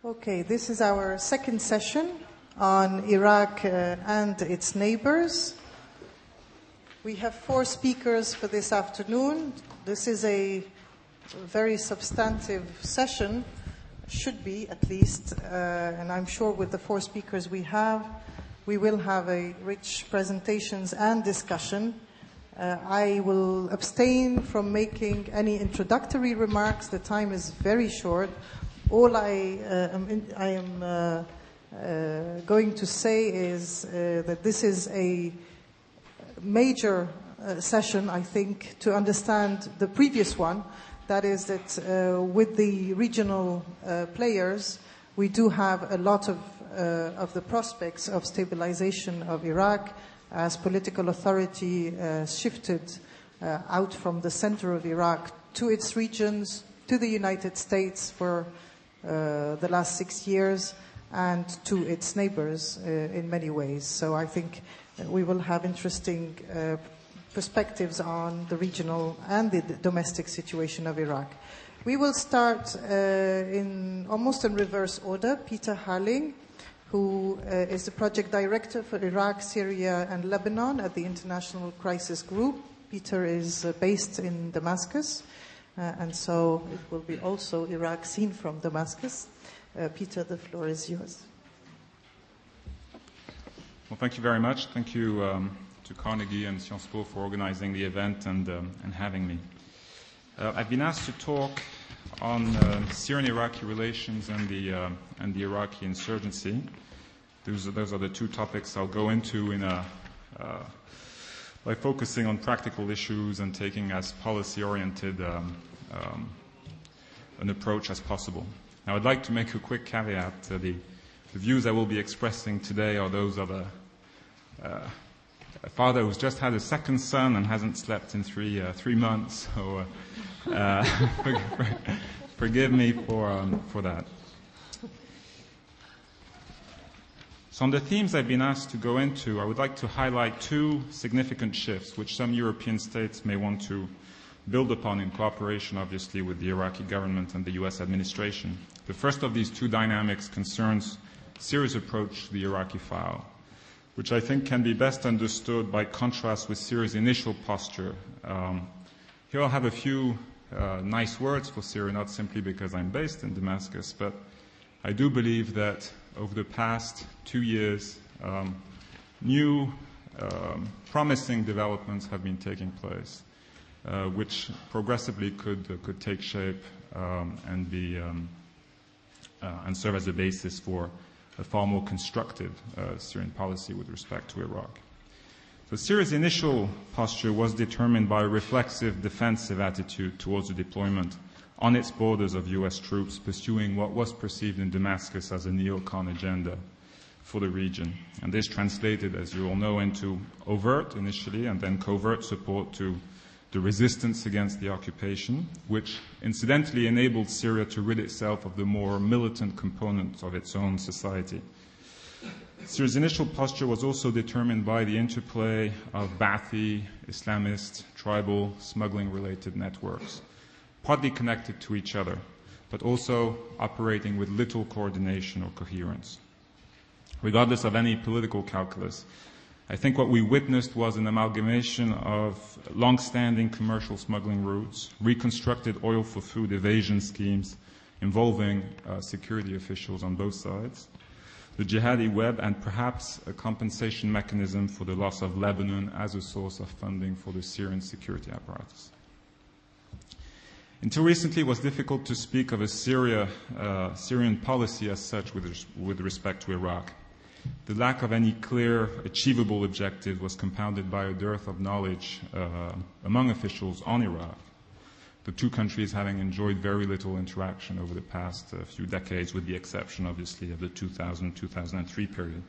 Okay, this is our second session on Iraq and its neighbors. We have 4 speakers for this afternoon. This is a very substantive session, should be at least, and I'm sure with the 4 speakers we will have a rich presentations and discussion. I will abstain from making any introductory remarks. The time is very short. All I am going to say is that this is a major session, I think, to understand the previous one. That is that with the regional players, we do have a lot of the prospects of stabilization of Iraq as political authority shifted out from the center of Iraq to its regions, to the United States for the last 6 years, and to its neighbors in many ways. So I think we will have interesting perspectives on the regional and the domestic situation of Iraq. We will start almost in reverse order. Peter Harling, who is the project director for Iraq, Syria, and Lebanon at the International Crisis Group. Peter is based in Damascus. And so it will be also Iraq seen from Damascus. Peter, the floor is yours. Well, thank you very much. Thank you to Carnegie and Sciences Po for organizing the event and having me. I've been asked to talk on Syrian-Iraqi relations and the Iraqi insurgency. Those are the 2 topics I'll go into by focusing on practical issues and taking as policy-oriented an approach as possible. Now, I'd like to make a quick caveat. The views I will be expressing today are those of a father who's just had a second son and hasn't slept in 3 months. So forgive me for that. So on the themes I've been asked to go into, I would like to highlight 2 significant shifts which some European states may want to build upon in cooperation, obviously, with the Iraqi government and the U.S. administration. The first of these 2 dynamics concerns Syria's approach to the Iraqi file, which I think can be best understood by contrast with Syria's initial posture. Here I'll have a few nice words for Syria, not simply because I'm based in Damascus, but I do believe that over the past 2 years, new promising developments have been taking place, which progressively could take shape and be and serve as a basis for a far more constructive Syrian policy with respect to Iraq. So Syria's initial posture was determined by a reflexive, defensive attitude towards the deployment on its borders of U.S. troops, pursuing what was perceived in Damascus as a neocon agenda for the region. And this translated, as you all know, into overt initially and then covert support to the resistance against the occupation, which incidentally enabled Syria to rid itself of the more militant components of its own society. Syria's initial posture was also determined by the interplay of Ba'athi, Islamist, tribal, smuggling-related networks, partly connected to each other, but also operating with little coordination or coherence. Regardless of any political calculus, I think what we witnessed was an amalgamation of long-standing commercial smuggling routes, reconstructed oil-for-food evasion schemes involving security officials on both sides, the jihadi web, and perhaps a compensation mechanism for the loss of Lebanon as a source of funding for the Syrian security apparatus. Until recently, it was difficult to speak of a Syrian policy as such with respect to Iraq. The lack of any clear, achievable objective was compounded by a dearth of knowledge among officials on Iraq, the 2 countries having enjoyed very little interaction over the past few decades, with the exception, obviously, of the 2000-2003 period.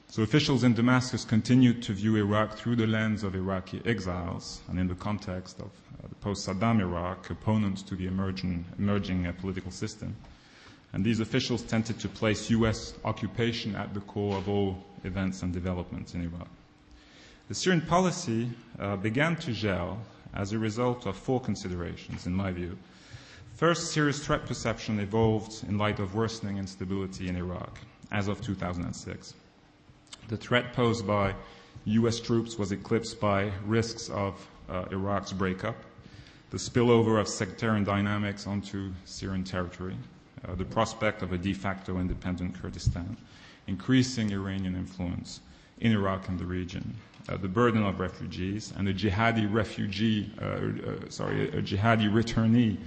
So officials in Damascus continued to view Iraq through the lens of Iraqi exiles, and in the context of the post-Saddam Iraq, opponents to the emerging political system. And these officials tended to place U.S. occupation at the core of all events and developments in Iraq. The Syrian policy began to gel as a result of 4 considerations, in my view. First, Syria's threat perception evolved in light of worsening instability in Iraq as of 2006. The threat posed by U.S. troops was eclipsed by risks of Iraq's breakup, the spillover of sectarian dynamics onto Syrian territory, the prospect of a de facto independent Kurdistan, increasing Iranian influence in Iraq and the region, the burden of refugees, and a jihadi returnee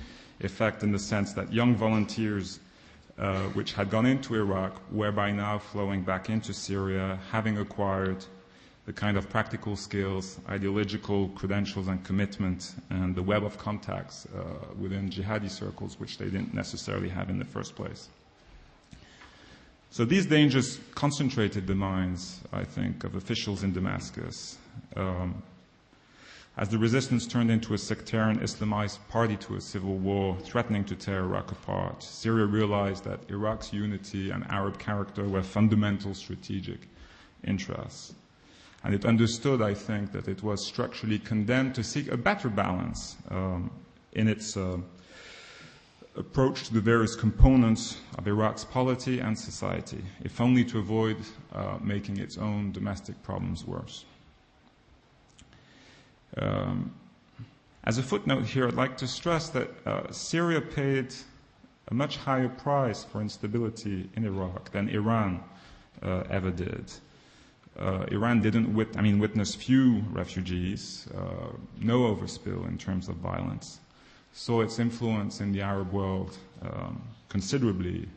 effect in the sense that young volunteers which had gone into Iraq were by now flowing back into Syria, having acquired the kind of practical skills, ideological credentials and commitment, and the web of contacts within jihadi circles which they didn't necessarily have in the first place. So these dangers concentrated the minds, I think, of officials in Damascus. As the resistance turned into a sectarian Islamized party to a civil war threatening to tear Iraq apart, Syria realized that Iraq's unity and Arab character were fundamental strategic interests. And it understood, I think, that it was structurally condemned to seek a better balance in its approach to the various components of Iraq's polity and society, if only to avoid making its own domestic problems worse. As a footnote here, I'd like to stress that Syria paid a much higher price for instability in Iraq than Iran ever did. Iran didn't witness few refugees, no overspill in terms of violence, saw its influence in the Arab world considerably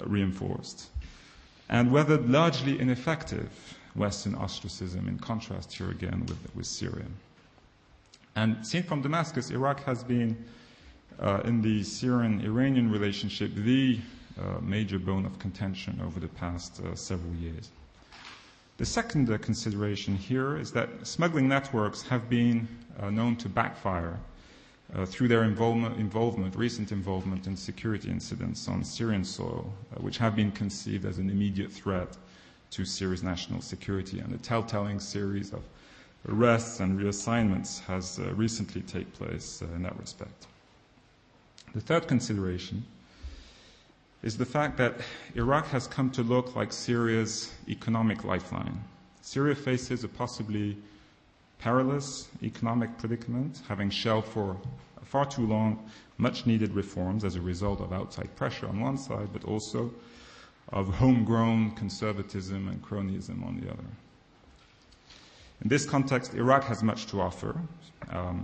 reinforced, and weathered largely ineffective Western ostracism, in contrast here again with Syria. And seen from Damascus, Iraq has been, in the Syrian-Iranian relationship, the major bone of contention over the past several years. The second consideration here is that smuggling networks have been known to backfire through their recent involvement in security incidents on Syrian soil, which have been conceived as an immediate threat to Syria's national security. And a telltale series of arrests and reassignments has recently taken place in that respect. The third consideration is the fact that Iraq has come to look like Syria's economic lifeline. Syria faces a possibly perilous economic predicament, having shelved for far too long much-needed reforms as a result of outside pressure on one side, but also of homegrown conservatism and cronyism on the other. In this context, Iraq has much to offer.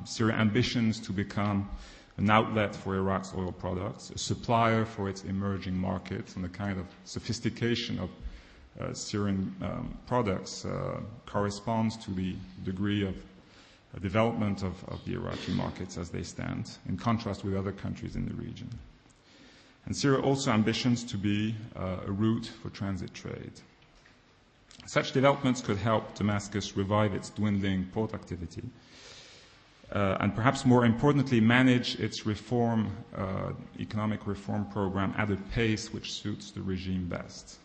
Syria ambitions to become an outlet for Iraq's oil products, a supplier for its emerging markets, and the kind of sophistication of Syrian products corresponds to the degree of development of the Iraqi markets as they stand, in contrast with other countries in the region. And Syria also ambitions to be a route for transit trade. Such developments could help Damascus revive its dwindling port activity, and perhaps more importantly, manage its economic reform program at a pace which suits the regime best.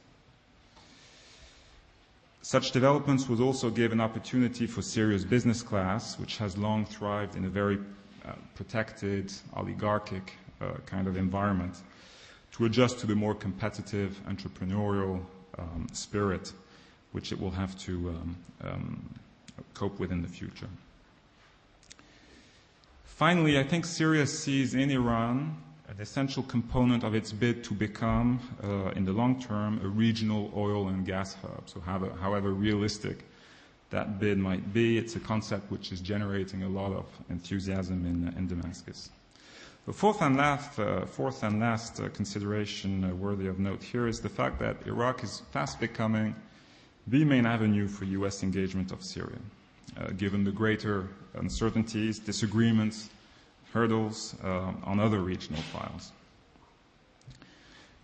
Such developments would also give an opportunity for Syria's business class, which has long thrived in a very protected, oligarchic kind of environment, to adjust to the more competitive, entrepreneurial spirit which it will have to cope with in the future. Finally, I think Syria sees in Iran an essential component of its bid to become, in the long term, a regional oil and gas hub. So however realistic that bid might be, it's a concept which is generating a lot of enthusiasm in Damascus. The fourth and last consideration worthy of note here is the fact that Iraq is fast becoming the main avenue for U.S. engagement of Syria, given the greater uncertainties, disagreements, hurdles on other regional files.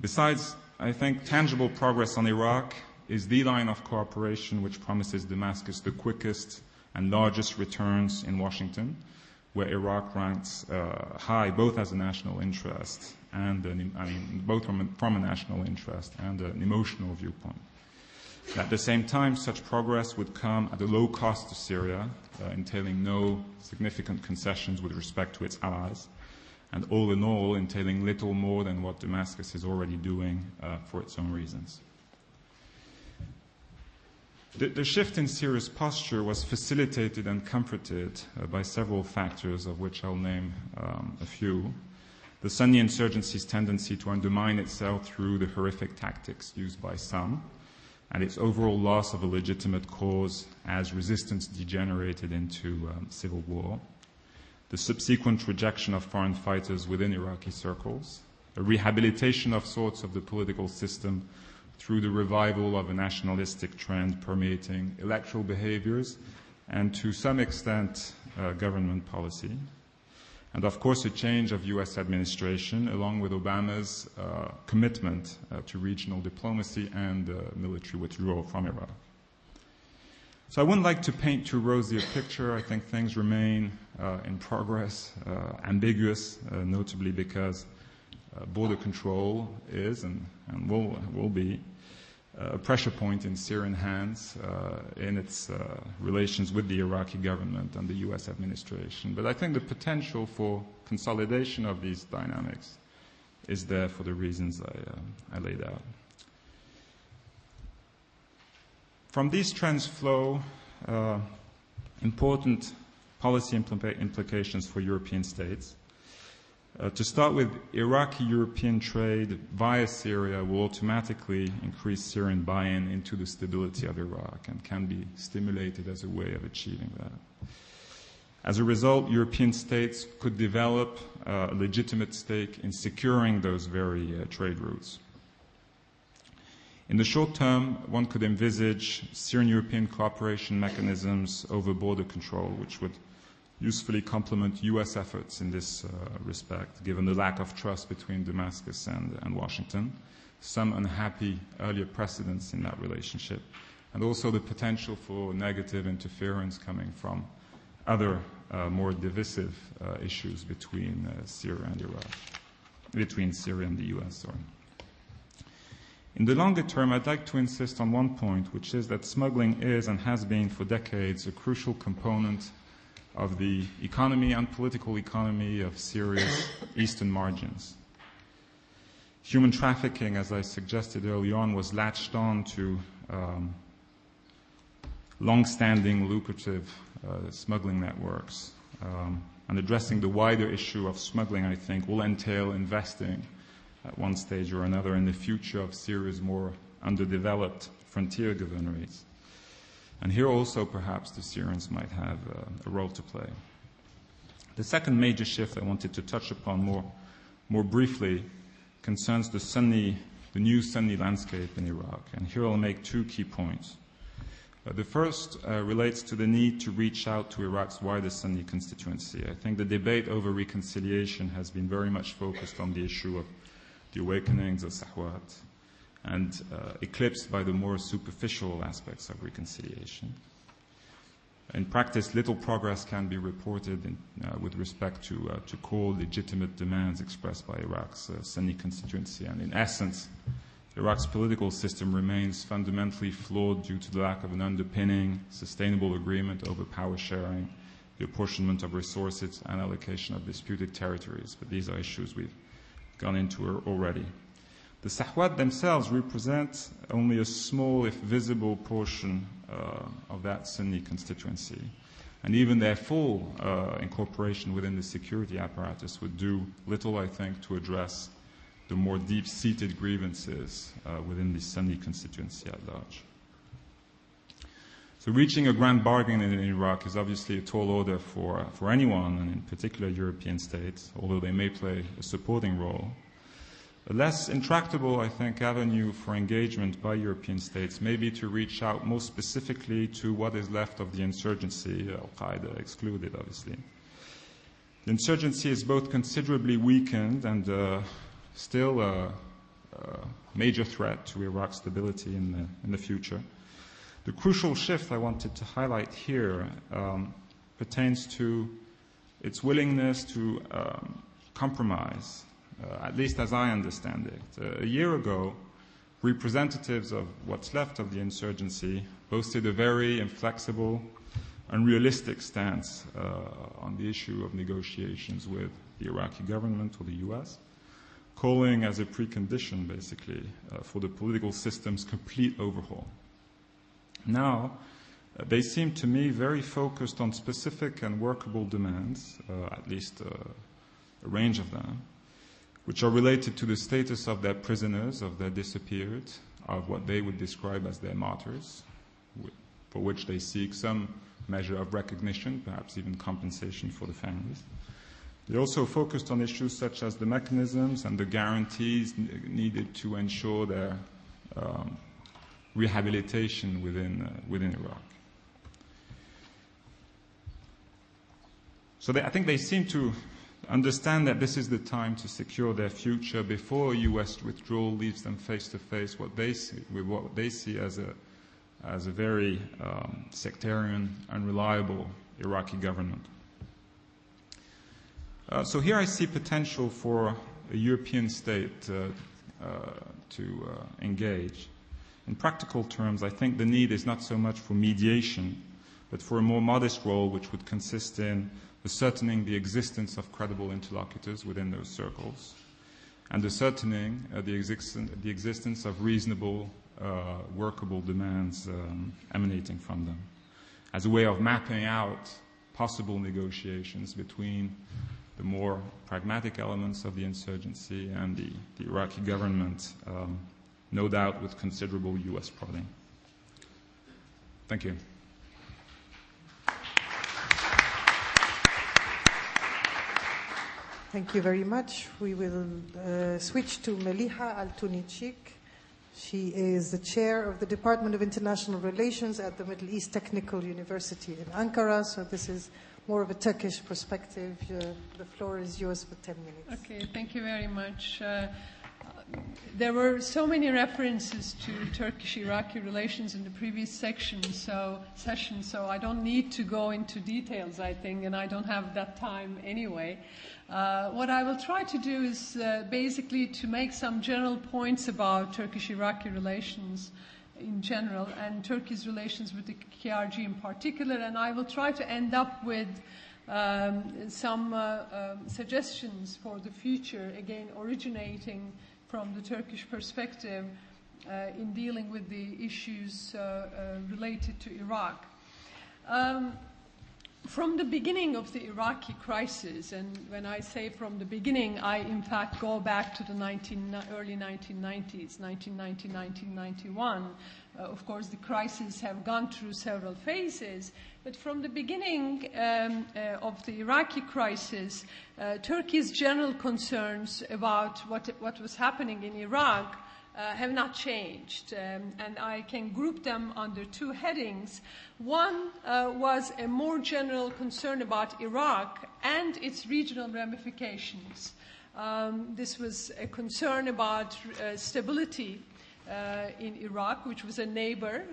Besides, I think tangible progress on Iraq is the line of cooperation which promises Damascus the quickest and largest returns in Washington, where Iraq ranks high both as a national interest and both from a national interest and an emotional viewpoint. At the same time, such progress would come at a low cost to Syria, entailing no significant concessions with respect to its allies, and all in all entailing little more than what Damascus is already doing for its own reasons. The shift in Syria's posture was facilitated and comforted by several factors, of which I'll name a few. The Sunni insurgency's tendency to undermine itself through the horrific tactics used by some, and its overall loss of a legitimate cause as resistance degenerated into civil war. The subsequent rejection of foreign fighters within Iraqi circles, a rehabilitation of sorts of the political system through the revival of a nationalistic trend permeating electoral behaviors and to some extent government policy. And of course a change of US administration along with Obama's commitment to regional diplomacy and military withdrawal from Iraq. So I wouldn't like to paint too rosy a picture. I think things remain in progress, ambiguous, notably because border control is and will be a pressure point in Syrian hands in its relations with the Iraqi government and the US administration. But I think the potential for consolidation of these dynamics is there for the reasons I laid out. From these trends flow important policy implications for European states. To start with, Iraqi-European trade via Syria will automatically increase Syrian buy-in into the stability of Iraq and can be stimulated as a way of achieving that. As a result, European states could develop a legitimate stake in securing those very trade routes. In the short term, one could envisage Syrian-European cooperation mechanisms over border control, which would usefully complement U.S. efforts in this respect, given the lack of trust between Damascus and Washington, some unhappy earlier precedents in that relationship, and also the potential for negative interference coming from other more divisive issues between Syria and Iraq, between Syria and the U.S., sorry. In the longer term, I'd like to insist on one point, which is that smuggling is and has been for decades a crucial component of the economy and political economy of Syria's eastern margins. Human trafficking, as I suggested early on, was latched on to long-standing lucrative smuggling networks. And addressing the wider issue of smuggling, I think, will entail investing at one stage or another in the future of Syria's more underdeveloped frontier governorates. And here also perhaps the Syrians might have a role to play. The second major shift I wanted to touch upon more briefly concerns the new Sunni landscape in Iraq. And here I'll make two key points. The first relates to the need to reach out to Iraq's wider Sunni constituency. I think the debate over reconciliation has been very much focused on the issue of the awakenings of Sahwat, and eclipsed by the more superficial aspects of reconciliation. In practice, little progress can be reported with respect to core legitimate demands expressed by Iraq's Sunni constituency. And in essence, Iraq's political system remains fundamentally flawed due to the lack of an underpinning, sustainable agreement over power sharing, the apportionment of resources, and allocation of disputed territories. But these are issues we've gone into already. The Sahwat themselves represent only a small, if visible, portion of that Sunni constituency. And even their full incorporation within the security apparatus would do little, I think, to address the more deep-seated grievances within the Sunni constituency at large. So reaching a grand bargain in Iraq is obviously a tall order for anyone, and in particular European states, although they may play a supporting role. A less intractable, I think, avenue for engagement by European states may be to reach out more specifically to what is left of the insurgency, al-Qaeda excluded, obviously. The insurgency is both considerably weakened and still a major threat to Iraq's stability in the future. The crucial shift I wanted to highlight here pertains to its willingness to compromise, at least as I understand it. A year ago, representatives of what's left of the insurgency boasted a very inflexible, unrealistic stance on the issue of negotiations with the Iraqi government or the US, calling as a precondition, basically, for the political system's complete overhaul. Now, they seem to me very focused on specific and workable demands, at least a range of them, which are related to the status of their prisoners, of their disappeared, of what they would describe as their martyrs, for which they seek some measure of recognition, perhaps even compensation for the families. They also focused on issues such as the mechanisms and the guarantees needed to ensure their rehabilitation within Iraq. So I think they seem to understand that this is the time to secure their future before U.S. withdrawal leaves them face to face with what they see as a very sectarian, unreliable Iraqi government. So here I see potential for a European state to engage. In practical terms, I think the need is not so much for mediation, but for a more modest role which would consist in ascertaining the existence of credible interlocutors within those circles, and ascertaining the existence of reasonable, workable demands emanating from them, as a way of mapping out possible negotiations between the more pragmatic elements of the insurgency and the Iraqi government, no doubt with considerable U.S. prodding. Thank you. Thank you very much. We will switch to Meliha Al-Tunicic. She is the chair of the Department of International Relations at the Middle East Technical University in Ankara. So this is more of a Turkish perspective. The floor is yours for 10 minutes. Okay, thank you very much. There were so many references to Turkish-Iraqi relations in the previous session, so I don't need to go into details, I think, and I don't have that time anyway. What I will try to do is basically to make some general points about Turkish-Iraqi relations in general and Turkey's relations with the KRG in particular, and I will try to end up with some suggestions for the future, again originating from the Turkish perspective in dealing with the issues related to Iraq. From the beginning of the Iraqi crisis, and when I say from the beginning, I in fact go back to the early 1990s, 1990, 1991. Of course, the crises have gone through several phases, but from the beginning of the Iraqi crisis, Turkey's general concerns about what was happening in Iraq have not changed, and I can group them under two headings. One was a more general concern about Iraq and its regional ramifications. This was a concern about stability in Iraq, which was a neighbor,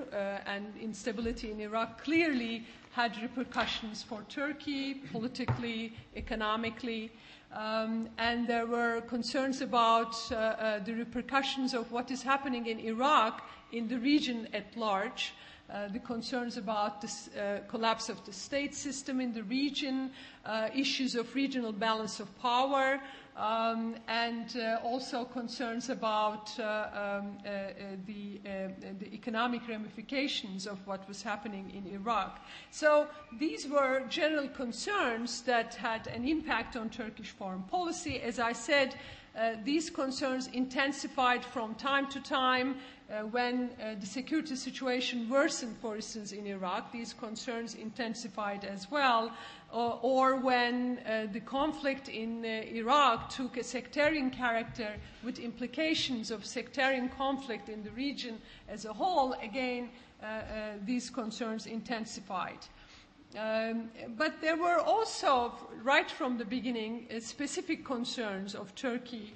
and instability in Iraq clearly had repercussions for Turkey, politically, economically. And there were concerns about the repercussions of what is happening in Iraq in the region at large, the concerns about the collapse of the state system in the region, issues of regional balance of power, and also concerns about the economic ramifications of what was happening in Iraq. So these were general concerns that had an impact on Turkish foreign policy. As I said, these concerns intensified from time to time when the security situation worsened, for instance, in Iraq. These concerns intensified as well, or when the conflict in Iraq took a sectarian character with implications of sectarian conflict in the region as a whole, again, these concerns intensified. But there were also, right from the beginning, specific concerns of Turkey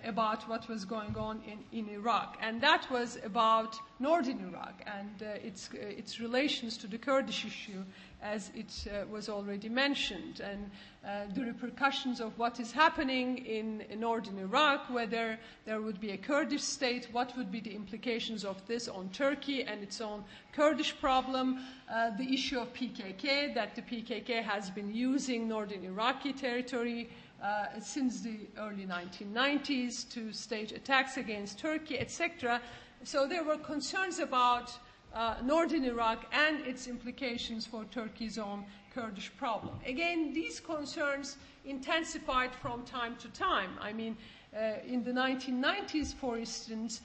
about what was going on in Iraq, and that was about northern Iraq and its relations to the Kurdish issue, as it was already mentioned, and the repercussions of what is happening in northern Iraq, whether there would be a Kurdish state, what would be the implications of this on Turkey and its own Kurdish problem, the issue of PKK, that the PKK has been using northern Iraqi territory since the early 1990s to stage attacks against Turkey, etc. So there were concerns about northern Iraq and its implications for Turkey's own Kurdish problem. Again, these concerns intensified from time to time. I mean, in the 1990s, for instance,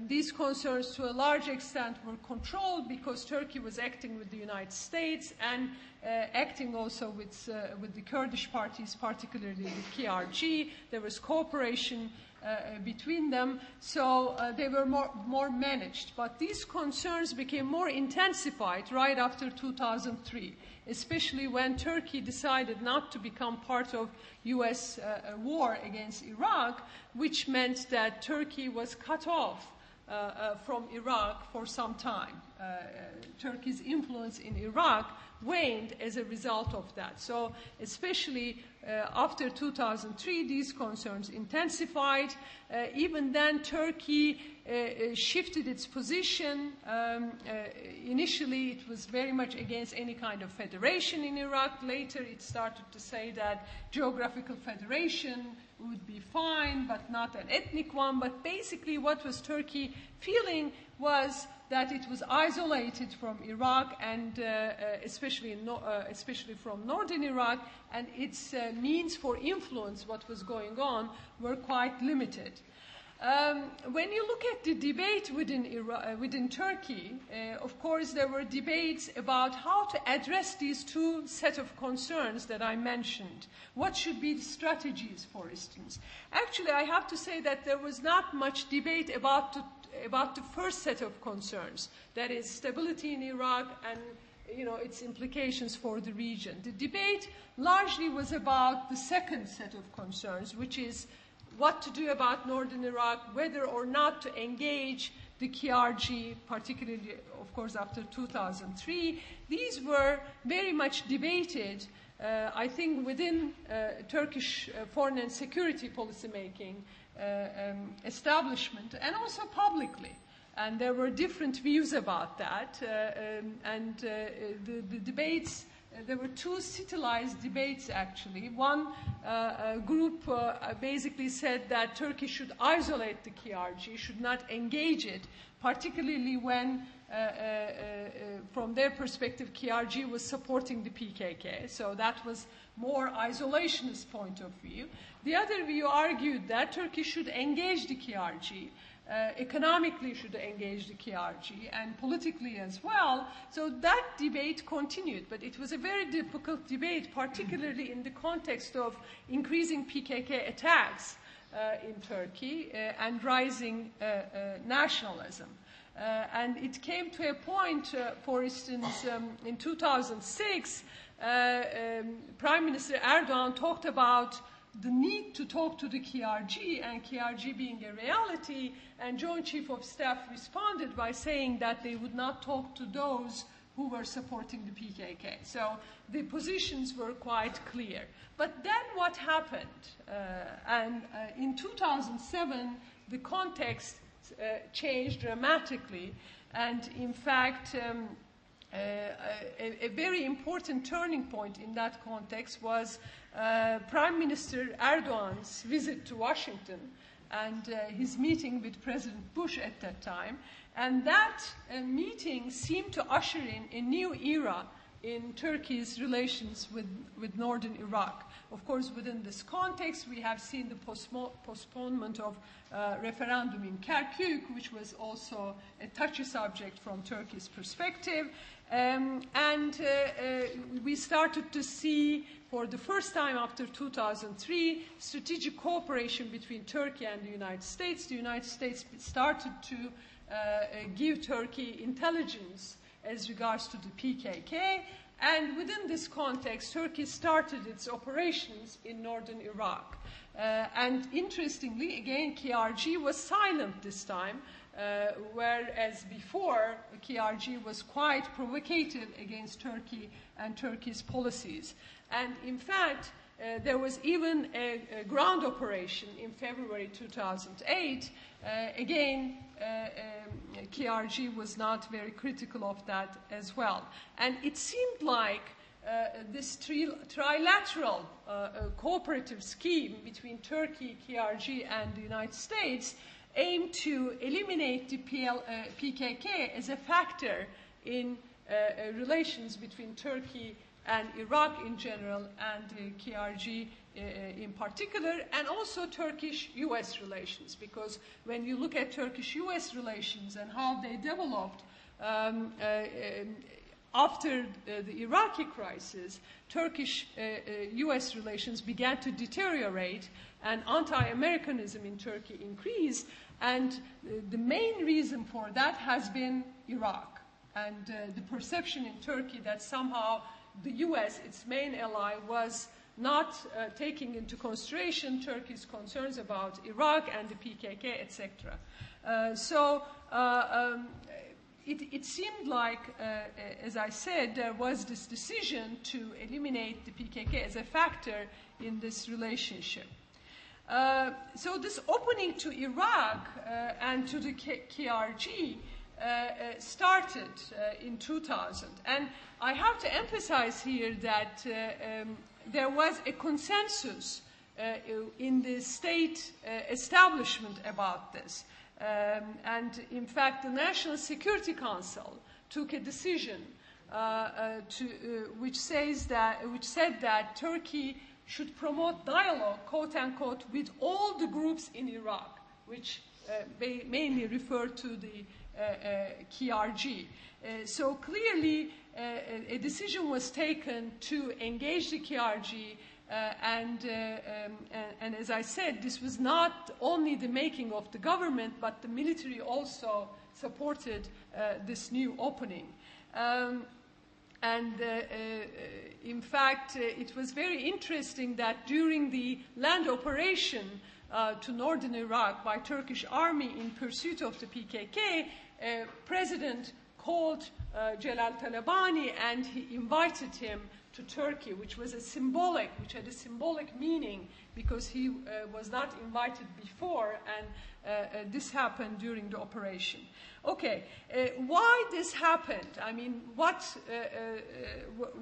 these concerns to a large extent were controlled because Turkey was acting with the United States and acting also with the Kurdish parties, particularly the KRG. There was cooperation between them, so they were more managed. But these concerns became more intensified right after 2003, especially when Turkey decided not to become part of U.S. war against Iraq, which meant that Turkey was cut off from Iraq for some time. Turkey's influence in Iraq waned as a result of that. So especially after 2003, these concerns intensified. Even then, Turkey shifted its position. Initially, it was very much against any kind of federation in Iraq. Later, it started to say that geographical federation would be fine, but not an ethnic one. But basically, what was Turkey feeling was that it was isolated from Iraq and especially from northern Iraq, and its means for influence, what was going on, were quite limited. When you look at the debate within Turkey, of course, there were debates about how to address these two set of concerns that I mentioned. What should be the strategies, for instance? Actually, I have to say that there was not much debate about the first set of concerns, that is stability in Iraq and its implications for the region. The debate largely was about the second set of concerns, which is what to do about northern Iraq, whether or not to engage the KRG, particularly, of course, after 2003. These were very much debated, I think, within Turkish foreign and security policymaking establishment, and also publicly. And there were different views about that. The debates, there were two citized debates, actually. One group basically said that Turkey should isolate the KRG, should not engage it, particularly when, from their perspective, KRG was supporting the PKK. So that was more isolationist point of view. The other view argued that Turkey should engage the KRG, economically should engage the KRG, and politically as well. So that debate continued, but it was a very difficult debate, particularly in the context of increasing PKK attacks in Turkey and rising nationalism. And it came to a point, for instance, in 2006, Prime Minister Erdogan talked about the need to talk to the KRG, and KRG being a reality, and Joint Chief of Staff responded by saying that they would not talk to those who were supporting the PKK. So the positions were quite clear. But then what happened? In 2007, the context changed dramatically, and in fact, a very important turning point in that context was Prime Minister Erdogan's visit to Washington and his meeting with President Bush at that time. And that meeting seemed to usher in a new era in Turkey's relations with northern Iraq. Of course, within this context, we have seen the postponement of referendum in Kirkuk, which was also a touchy subject from Turkey's perspective. We started to see, for the first time after 2003, strategic cooperation between Turkey and the United States. The United States started to give Turkey intelligence as regards to the PKK. And within this context, Turkey started its operations in northern Iraq. And interestingly, again, KRG was silent this time, whereas before, KRG was quite provocative against Turkey and Turkey's policies. And in fact, there was even a ground operation in February 2008. Again, KRG was not very critical of that as well. And it seemed like this trilateral cooperative scheme between Turkey, KRG, and the United States aimed to eliminate the PKK as a factor in relations between Turkey and Iraq in general, and KRG in particular, and also Turkish-U.S. relations, because when you look at Turkish-U.S. relations and how they developed after the Iraqi crisis, Turkish-U.S. relations began to deteriorate, and anti-Americanism in Turkey increased, and the main reason for that has been Iraq, and the perception in Turkey that somehow the U.S., its main ally, was not taking into consideration Turkey's concerns about Iraq and the PKK, etc. It seemed like, as I said, there was this decision to eliminate the PKK as a factor in this relationship. So this opening to Iraq and to the KRG started in 2000. And I have to emphasize here that there was a consensus in the state establishment about this. And in fact, the National Security Council took a decision which said that Turkey should promote dialogue, quote unquote, with all the groups in Iraq, which mainly refer to the KRG. So clearly, a decision was taken to engage the KRG, and as I said, this was not only the making of the government, but the military also supported this new opening. In fact, it was very interesting that during the land operation to northern Iraq by Turkish army in pursuit of the PKK, President called Celal Talabani and he invited him to Turkey, which had a symbolic meaning because he was not invited before, and this happened during the operation. Okay, why this happened? I mean, what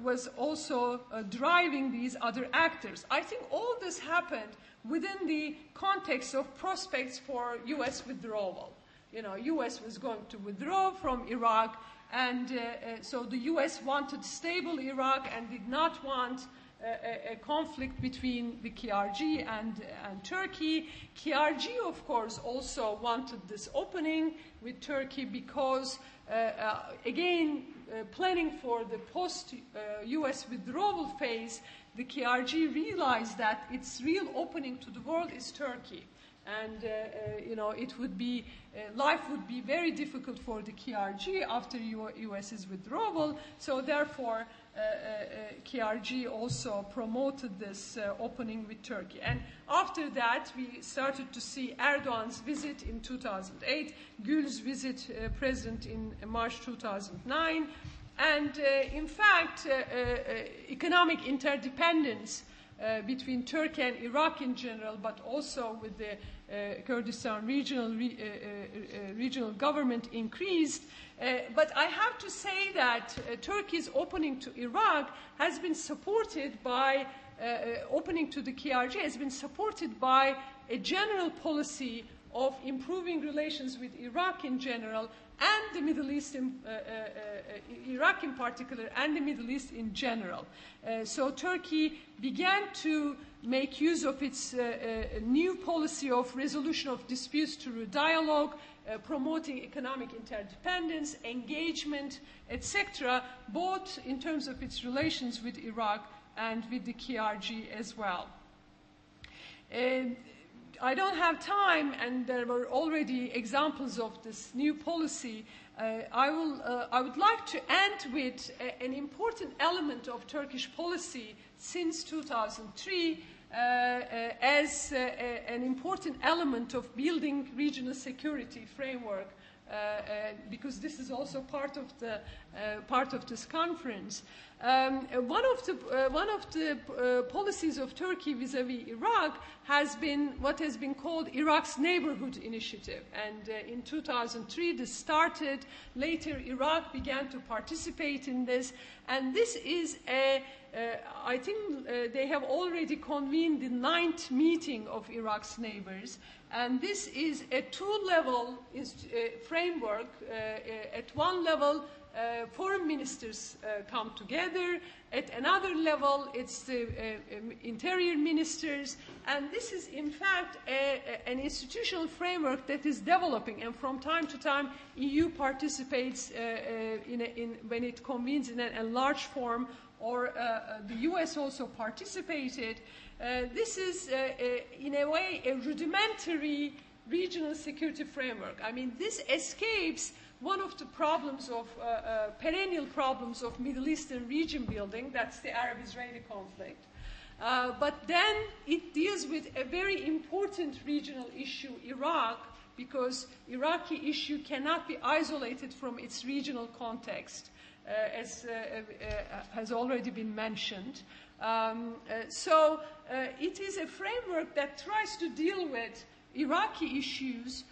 was also driving these other actors? I think all this happened within the context of prospects for U.S. withdrawal. You know, U.S. was going to withdraw from Iraq, and so the U.S. wanted stable Iraq and did not want a conflict between the KRG and Turkey. KRG, of course, also wanted this opening with Turkey because, again, planning for the post-U.S. withdrawal phase, the KRG realized that its real opening to the world is Turkey. And, it would be, life would be very difficult for the KRG after U.S.'s withdrawal. So therefore, KRG also promoted this opening with Turkey. And after that, we started to see Erdogan's visit in 2008, Gül's visit, President in March 2009. And in fact, economic interdependence between Turkey and Iraq in general, but also with the Kurdistan regional government increased. But I have to say that Turkey's opening to Iraq has been supported by, opening to the KRG has been supported by a general policy of improving relations with Iraq in general and the Middle East, Iraq in particular, and the Middle East in general. So Turkey began to make use of its new policy of resolution of disputes through dialogue, promoting economic interdependence, engagement, etc., both in terms of its relations with Iraq and with the KRG as well. I don't have time, and there were already examples of this new policy. I would like to end with an important element of Turkish policy since 2003 as an important element of building regional security framework because this is also part of this conference. One of the policies of Turkey vis-à-vis Iraq has been what has been called Iraq's Neighborhood Initiative. And in 2003, this started. Later, Iraq began to participate in this. And this is I think they have already convened the 9th meeting of Iraq's neighbors. And this is a two-level framework. At one level, foreign ministers come together. At another level, it's the interior ministers. And this is, in fact, an institutional framework that is developing. And from time to time, EU participates when it convenes in an enlarged form, or the US also participated. This is, in a way, a rudimentary regional security framework. I mean, this escapes one of the problems of, perennial problems of Middle Eastern region building, that's the Arab-Israeli conflict. But then it deals with a very important regional issue, Iraq, because Iraqi issue cannot be isolated from its regional context, as has already been mentioned. So it is a framework that tries to deal with Iraqi issues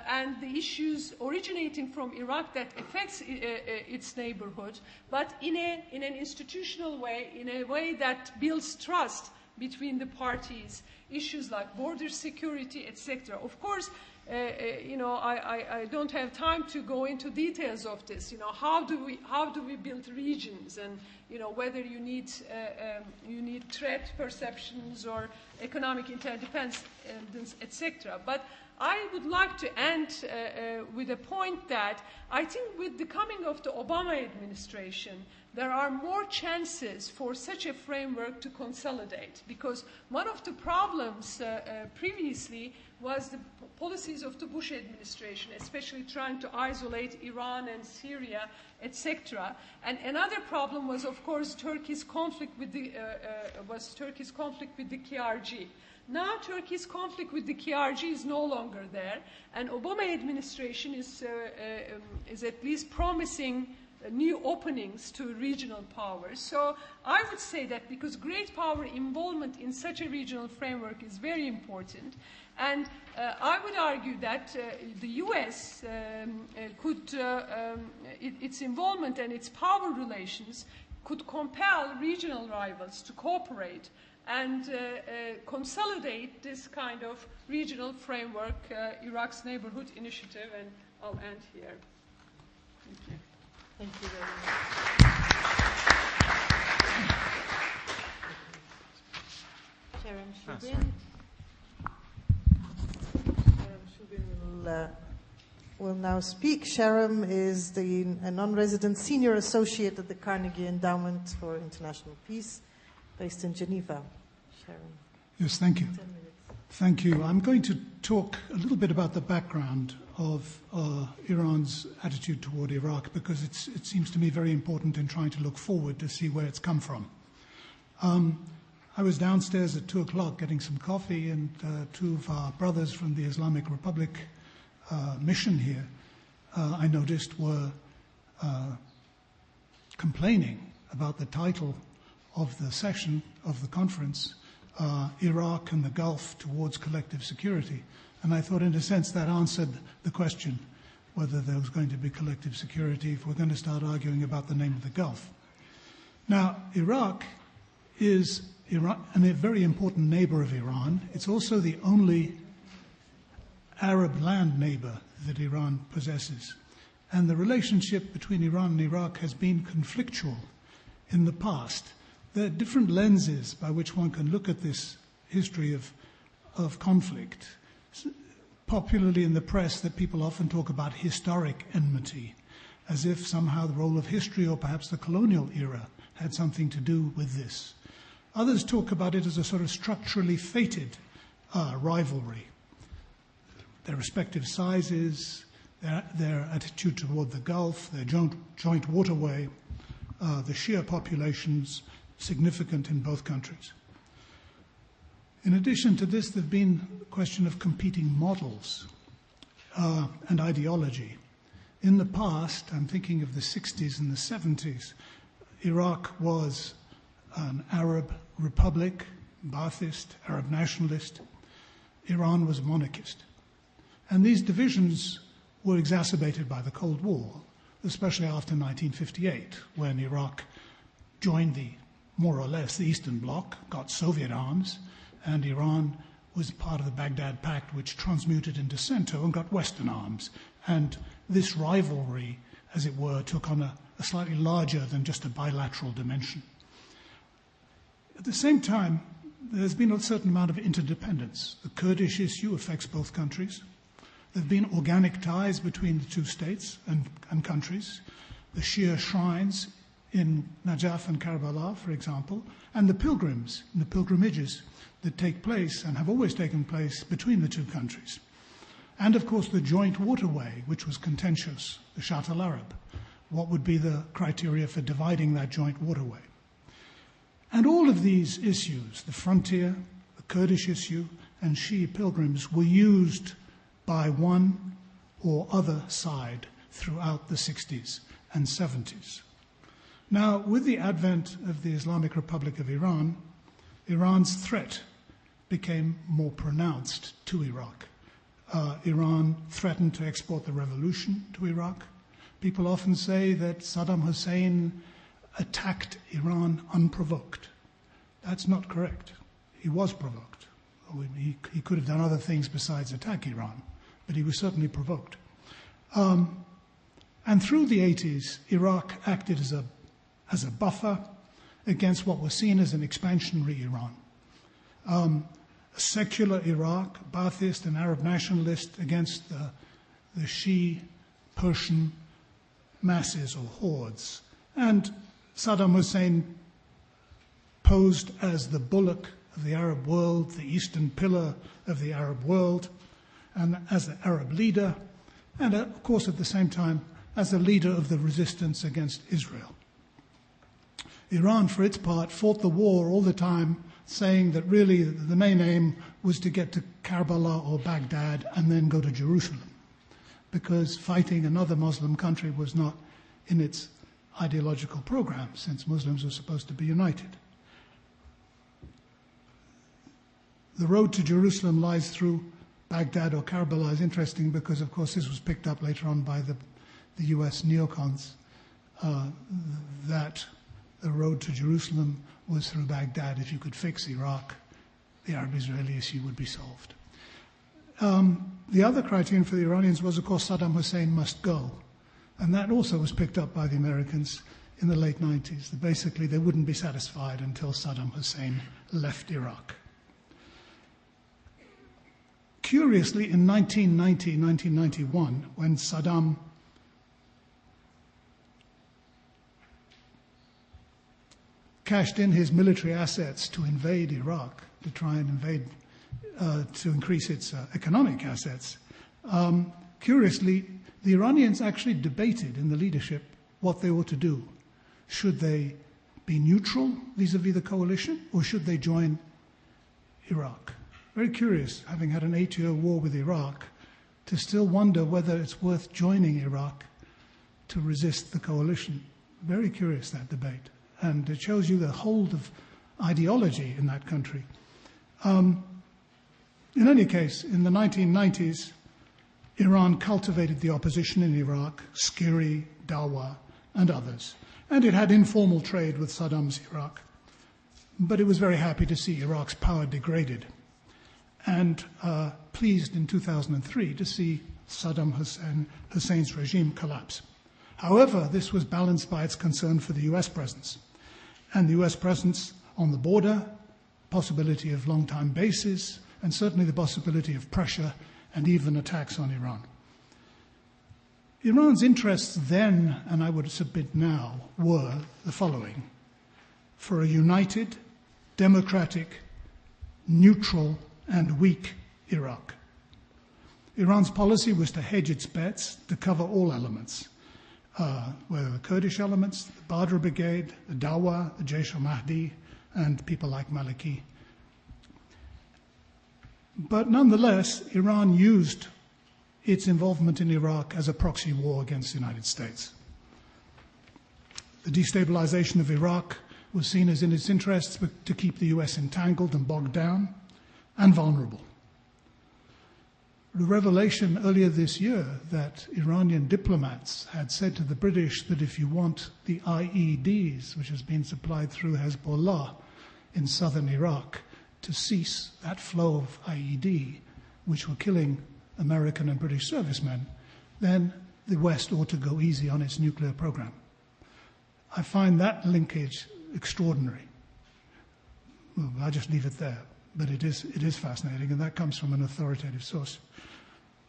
and the issues originating from Iraq that affects its neighborhood, but in an institutional way, in a way that builds trust between the parties, issues like border security, etc. Of course, I don't have time to go into details of this. How do we build regions, and whether you need threat perceptions or economic interdependence, etc. But I would like to end with a point that I think with the coming of the Obama administration, there are more chances for such a framework to consolidate, because one of the problems previously was the policies of the Bush administration, especially trying to isolate Iran and Syria, etc. And another problem was, of course, Turkey's conflict with the KRG. Now Turkey's conflict with the KRG is no longer there, and Obama administration is at least promising new openings to regional powers. So I would say that because great power involvement in such a regional framework is very important, and I would argue that the U.S. Its involvement and its power relations could compel regional rivals to cooperate and consolidate this kind of regional framework, Iraq's Neighborhood Initiative, and I'll end here. Thank you. Thank you very much. Sharon Shubin. Sharon Shubin will now speak. Sharon is a non-resident senior associate at the Carnegie Endowment for International Peace, based in Geneva. Sharon. Yes, thank you. 10 minutes. Thank you. I'm going to talk a little bit about the background of Iran's attitude toward Iraq, because it seems to me very important in trying to look forward to see where it's come from. I was downstairs at 2 o'clock getting some coffee, and two of our brothers from the Islamic Republic mission here, I noticed, were complaining about the title of the session of the conference, Iraq and the Gulf Towards Collective Security. And I thought, in a sense, that answered the question whether there was going to be collective security if we're going to start arguing about the name of the Gulf. Now, Iraq is a very important neighbor of Iran. It's also the only Arab land neighbor that Iran possesses. And the relationship between Iran and Iraq has been conflictual in the past. There are different lenses by which one can look at this history of conflict. Popularly in the press, that people often talk about historic enmity, as if somehow the role of history, or perhaps the colonial era, had something to do with this. Others talk about it as a sort of structurally fated rivalry. Their respective sizes, their attitude toward the Gulf, their joint waterway, the sheer populations significant in both countries. In addition to this, there's been a question of competing models and ideology. in the past, I'm thinking of the 60s and the 70s, Iraq was an Arab republic, Ba'athist, Arab nationalist. Iran was monarchist. And these divisions were exacerbated by the Cold War, especially after 1958, when Iraq joined more or less the Eastern Bloc, got Soviet arms, and Iran was part of the Baghdad Pact, which transmuted into CENTO and got Western arms. And this rivalry, as it were, took on a slightly larger than just a bilateral dimension. At the same time, there's been a certain amount of interdependence. The Kurdish issue affects both countries. There have been organic ties between the two states and countries. The Shia shrines in Najaf and Karbala, for example, and the pilgrims and the pilgrimages that take place and have always taken place between the two countries. And, of course, the joint waterway, which was contentious, the Shatt al-Arab. What would be the criteria for dividing that joint waterway? And all of these issues, the frontier, the Kurdish issue, and Shia pilgrims, were used by one or other side throughout the 60s and 70s. Now, with the advent of the Islamic Republic of Iran, Iran's threat became more pronounced to Iraq. Iran threatened to export the revolution to Iraq. People often say that Saddam Hussein attacked Iran unprovoked. That's not correct. He was provoked. He could have done other things besides attack Iran, but he was certainly provoked. And through the 80s, Iraq acted as a buffer against what was seen as an expansionary Iran. A secular Iraq, Ba'athist and Arab nationalist, against the Shia Persian masses or hordes. And Saddam Hussein posed as the bulwark of the Arab world, the eastern pillar of the Arab world, and as the Arab leader, and of course at the same time as the leader of the resistance against Israel. Iran, for its part, fought the war all the time, saying that really the main aim was to get to Karbala or Baghdad and then go to Jerusalem, because fighting another Muslim country was not in its ideological program, since Muslims were supposed to be united. The road to Jerusalem lies through Baghdad or Karbala is interesting because, of course, this was picked up later on by the US neocons, that the road to Jerusalem was through Baghdad. If you could fix Iraq, the Arab-Israeli issue would be solved. The other criterion for the Iranians was, of course, Saddam Hussein must go. And that also was picked up by the Americans in the late 90s. That basically, they wouldn't be satisfied until Saddam Hussein left Iraq. Curiously, in 1990, 1991, when Saddam cashed in his military assets to invade Iraq, to try and invade, to increase its economic assets, curiously, the Iranians actually debated in the leadership what they ought to do. Should they be neutral vis-à-vis the coalition, or should they join Iraq? Very curious, having had an 8-year war with Iraq, to still wonder whether it's worth joining Iraq to resist the coalition. Very curious, that debate. And it shows you the hold of ideology in that country. In any case, in the 1990s, Iran cultivated the opposition in Iraq, Skiri, Dawa, and others. And it had informal trade with Saddam's Iraq. But it was very happy to see Iraq's power degraded, and pleased in 2003 to see Saddam Hussein's regime collapse. However, this was balanced by its concern for the US presence. And the US presence on the border, possibility of long-time bases, and certainly the possibility of pressure and even attacks on Iran. Iran's interests then, and I would submit now, were the following: for a united, democratic, neutral, and weak Iraq. Iran's policy was to hedge its bets, to cover all elements, whether the Kurdish elements, the Badr Brigade, the Dawa, the Jaish al-Mahdi, and people like Maliki. But nonetheless, Iran used its involvement in Iraq as a proxy war against the United States. The destabilization of Iraq was seen as in its interests to keep the US entangled and bogged down and vulnerable. The revelation earlier this year that Iranian diplomats had said to the British that if you want the IEDs, which has been supplied through Hezbollah in southern Iraq, to cease that flow of IED, which were killing American and British servicemen, then the West ought to go easy on its nuclear program. I find that linkage extraordinary. Well, I'll just leave it there, but it is fascinating, and that comes from an authoritative source.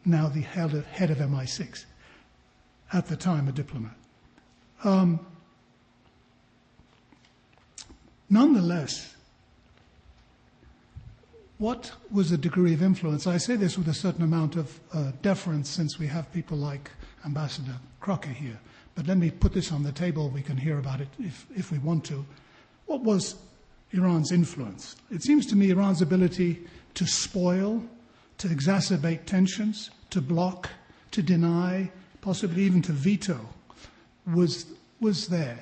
Now the head of MI6, at the time a diplomat. Nonetheless, what was the degree of influence? I say this with a certain amount of deference, since we have people like Ambassador Crocker here. But let me put this on the table. We can hear about it if we want to. What was Iran's influence? It seems to me Iran's ability to spoil, to exacerbate tensions, to block, to deny, possibly even to veto, was there.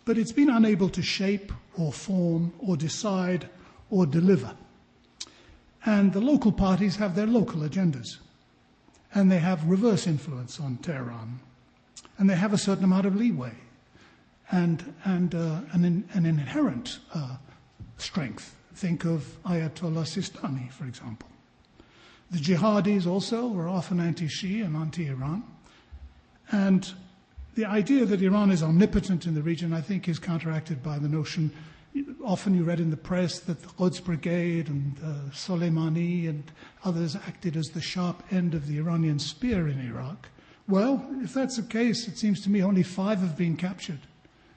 But it's been unable to shape or form or decide or deliver. And the local parties have their local agendas. And they have reverse influence on Tehran. And they have a certain amount of leeway and an inherent strength. Think of Ayatollah Sistani, for example. The jihadis also were often anti-Shia and anti-Iran. And the idea that Iran is omnipotent in the region, I think, is counteracted by the notion, often you read in the press that the Quds Brigade and Soleimani and others acted as the sharp end of the Iranian spear in Iraq. Well, if that's the case, it seems to me only 5 have been captured.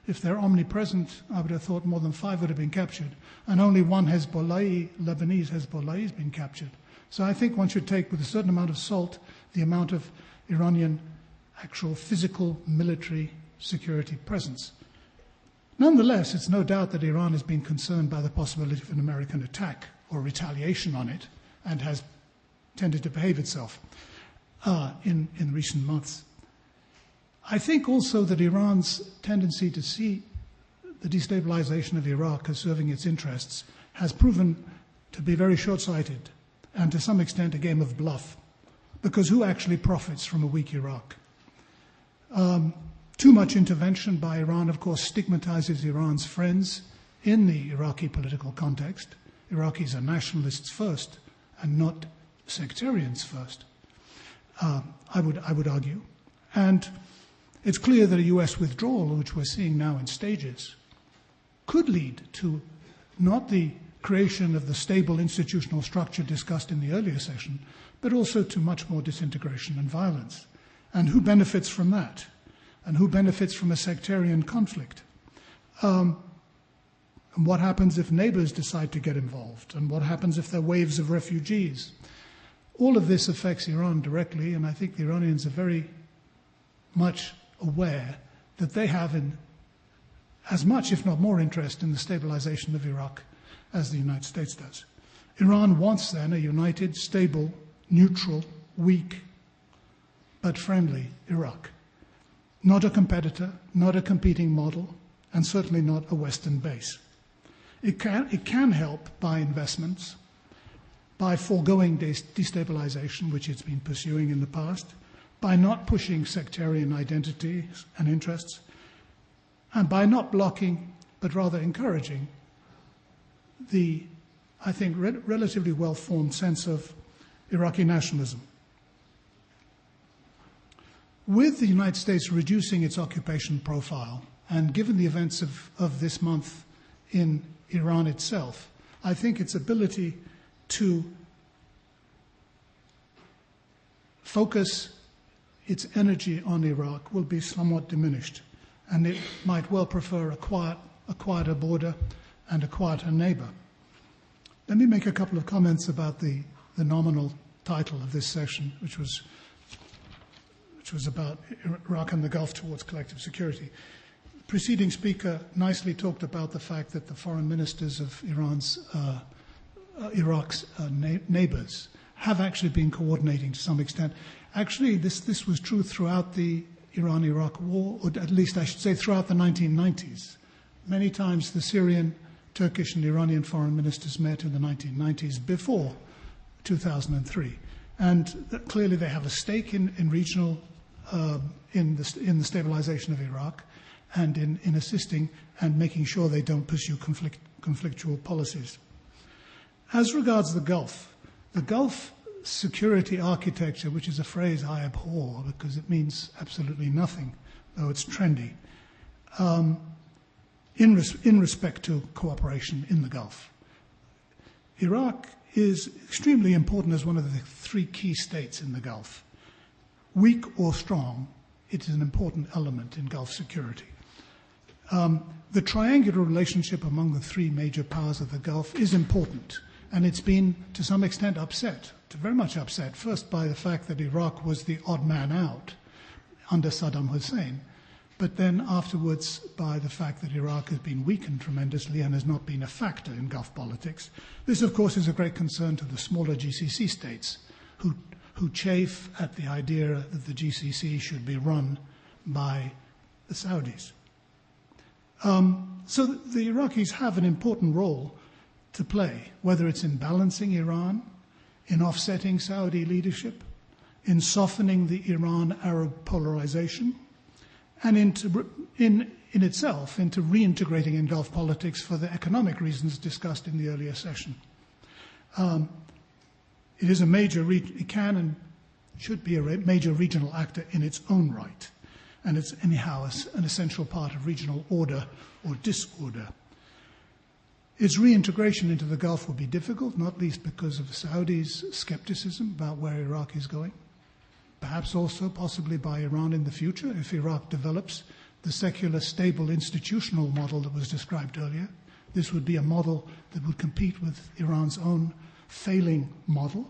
If they're omnipresent, I would have thought more than 5 would have been captured. And only one Hezbollah, Lebanese Hezbollah, has been captured. So I think one should take with a certain amount of salt the amount of Iranian actual physical military security presence. Nonetheless, it's no doubt that Iran has been concerned by the possibility of an American attack or retaliation on it and has tended to behave itself in recent months. I think also that Iran's tendency to see the destabilization of Iraq as serving its interests has proven to be very short-sighted and to some extent a game of bluff, because who actually profits from a weak Iraq? Too much intervention by Iran, of course, stigmatizes Iran's friends in the Iraqi political context. Iraqis are nationalists first and not sectarians first, I would argue. And it's clear that a US withdrawal, which we're seeing now in stages, could lead to not the creation of the stable institutional structure discussed in the earlier session, but also to much more disintegration and violence. And who benefits from that? And who benefits from a sectarian conflict? And what happens if neighbors decide to get involved? And what happens if there are waves of refugees? All of this affects Iran directly, and I think the Iranians are very much aware that they have as much, if not more, interest in the stabilization of Iraq as the United States does. Iran wants then a united, stable, neutral, weak, but friendly Iraq. Not a competitor, not a competing model, and certainly not a Western base. It can help by investments, by foregoing destabilization, which it's been pursuing in the past, by not pushing sectarian identities and interests, and by not blocking, but rather encouraging, the, I think, relatively well-formed sense of Iraqi nationalism. With the United States reducing its occupation profile, and given the events of this month in Iran itself, I think its ability to focus its energy on Iraq will be somewhat diminished, and it might well prefer a quieter border and a quieter neighbor. Let me make a couple of comments about the nominal title of this session, which was about Iraq and the Gulf towards collective security. The preceding speaker nicely talked about the fact that the foreign ministers of Iraq's neighbors have actually been coordinating to some extent. Actually, this was true throughout the Iran-Iraq war, or at least I should say throughout the 1990s. Many times the Syrian, Turkish and Iranian foreign ministers met in the 1990s before 2003. And clearly they have a stake in regional, in the stabilization of Iraq and in assisting and making sure they don't pursue conflictual policies. As regards the Gulf security architecture, which is a phrase I abhor because it means absolutely nothing, though it's trendy, in respect to cooperation in the Gulf. Iraq is extremely important as one of the three key states in the Gulf. Weak or strong, it is an important element in Gulf security. The triangular relationship among the three major powers of the Gulf is important, and it's been, to some extent, very much upset, first by the fact that Iraq was the odd man out under Saddam Hussein, but then afterwards by the fact that Iraq has been weakened tremendously and has not been a factor in Gulf politics. This, of course, is a great concern to the smaller GCC states who chafe at the idea that the GCC should be run by the Saudis. So the Iraqis have an important role to play, whether it's in balancing Iran, in offsetting Saudi leadership, in softening the Iran-Arab polarization, and in itself into reintegrating in Gulf politics for the economic reasons discussed in the earlier session. It is it can and should be a major regional actor in its own right, and it's anyhow an essential part of regional order or disorder. Its reintegration into the Gulf will be difficult, not least because of the Saudis' skepticism about where Iraq is going. Perhaps also possibly by Iran in the future, if Iraq develops the secular, stable, institutional model that was described earlier. This would be a model that would compete with Iran's own failing model.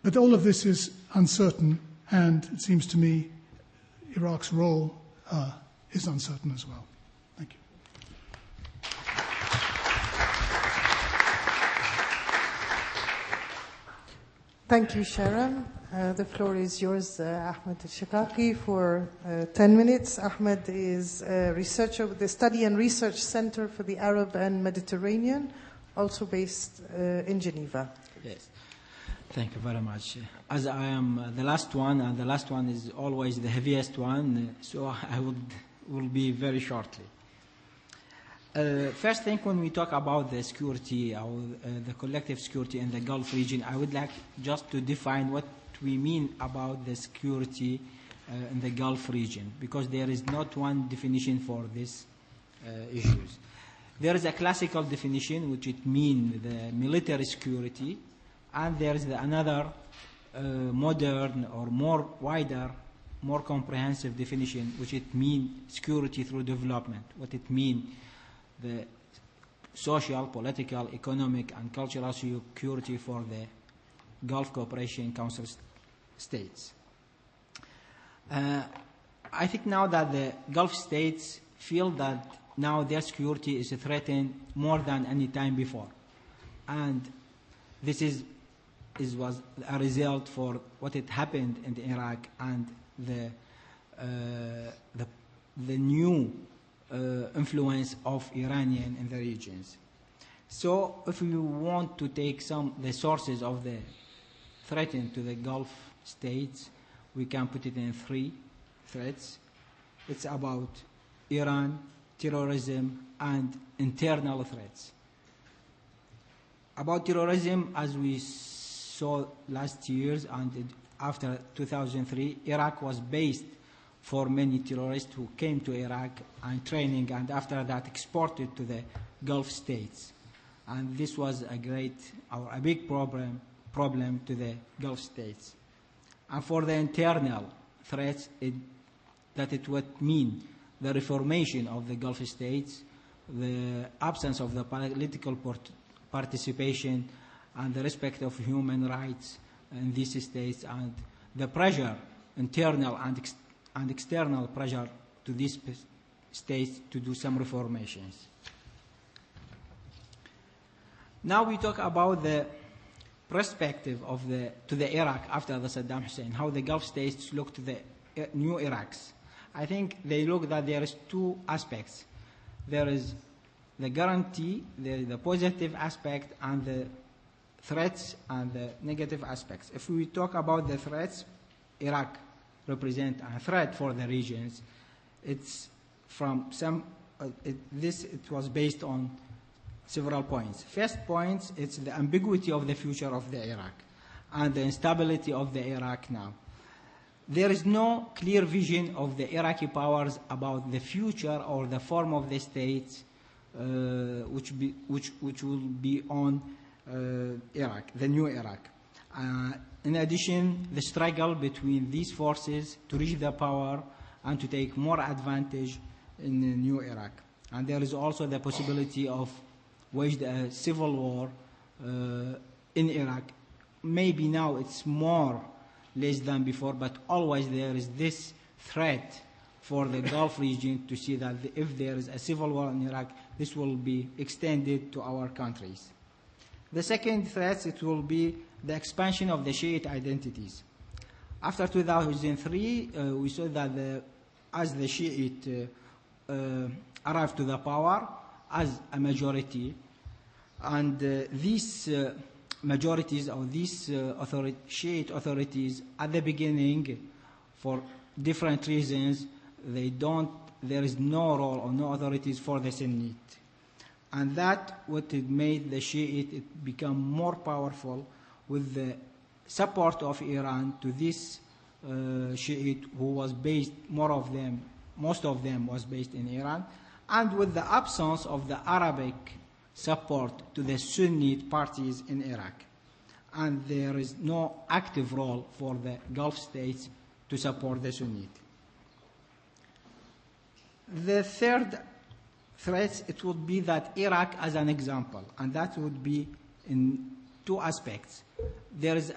But all of this is uncertain, and it seems to me Iraq's role is uncertain as well. Thank you. Thank you, Sharon. The floor is yours, Ahmed al-Shikaki, for 10 minutes. Ahmed is a researcher with the Study and Research Center for the Arab and Mediterranean, also based in Geneva. Yes. Thank you very much. As I am the last one, and the last one is always the heaviest one, so I will be very shortly. First thing, when we talk about the security, or the collective security in the Gulf region, I would like just to define what we mean about the security in the Gulf region, because there is not one definition for these issues. There is a classical definition, which it means the military security, and there is another modern or more wider, more comprehensive definition, which it means security through development, what it means the social, political, economic, and cultural security for the Gulf Cooperation Council states. I think now that the Gulf states feel that now their security is threatened more than any time before. And this was a result for what had happened in Iraq and the new influence of Iranian in the regions. So if we want to take the sources of the threat to the Gulf states, we can put it in three threats. It's about Iran, terrorism, and internal threats. About terrorism, as we saw last years and after 2003, Iraq was based for many terrorists who came to Iraq and training, and after that exported to the Gulf states. And this was a big problem to the Gulf states. And for the internal threats, it would mean the reformation of the Gulf states, the absence of the political participation, and the respect of human rights in these states, and the pressure, internal and external pressure to these states to do some reformations. Now we talk about the perspective of to the Iraq after the Saddam Hussein, how the Gulf states look to the new Iraqs. I think they look that there is two aspects. There is the guarantee, the positive aspect, and the threats and the negative aspects. If we talk about the threats, Iraq represents a threat for the regions. It's from some, it was based on several points. First point, it's the ambiguity of the future of the Iraq and the instability of the Iraq now. There is no clear vision of the Iraqi powers about the future or the form of the state which will be on Iraq, the new Iraq. In addition, the struggle between these forces to reach the power and to take more advantage in the new Iraq. And there is also the possibility of waged a civil war in Iraq. Maybe now it's more less than before, but always there is this threat for the Gulf region to see that if there is a civil war in Iraq, this will be extended to our countries. The second threat, it will be the expansion of the Shiite identities. After 2003, we saw that as the Shiite arrived to the power as a majority, and these majorities or these Shiite authorities at the beginning, for different reasons, there is no role or no authorities for the Sunnite. And that what it made the Shiite become more powerful with the support of Iran to this Shiite who was based, most of them was based in Iran, and with the absence of the Arabic support to the Sunnite parties in Iraq. And there is no active role for the Gulf states to support the Sunnite. The third threat, it would be that Iraq as an example, and that would be in two aspects. There is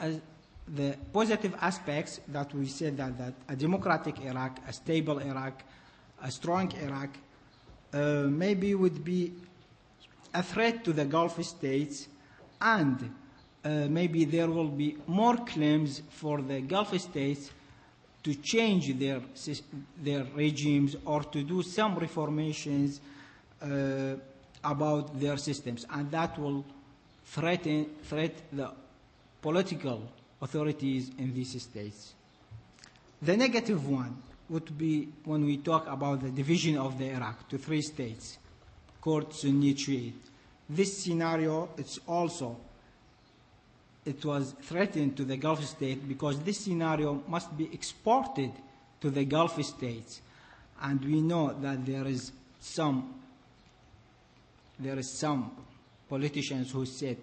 the positive aspects that we said that a democratic Iraq, a stable Iraq, a strong Iraq, maybe would be a threat to the Gulf states, and maybe there will be more claims for the Gulf states to change their regimes or to do some reformations about their systems, and that will threaten the political authorities in these states. The negative one would be when we talk about the division of the Iraq to three states, Kurd, Sunni, Shiite. This scenario, it was threatened to the Gulf state because this scenario must be exported to the Gulf states. And we know that there is some politicians who said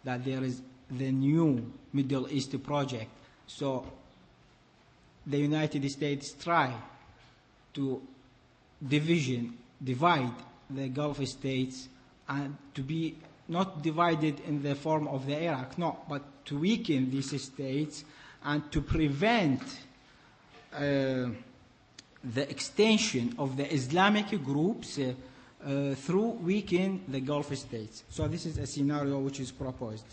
that there is the new Middle East project. So the United States try to divide the Gulf states and to be not divided in the form of the Iraq, no, but to weaken these states and to prevent the extension of the Islamic groups through weakening the Gulf states. So this is a scenario which is proposed.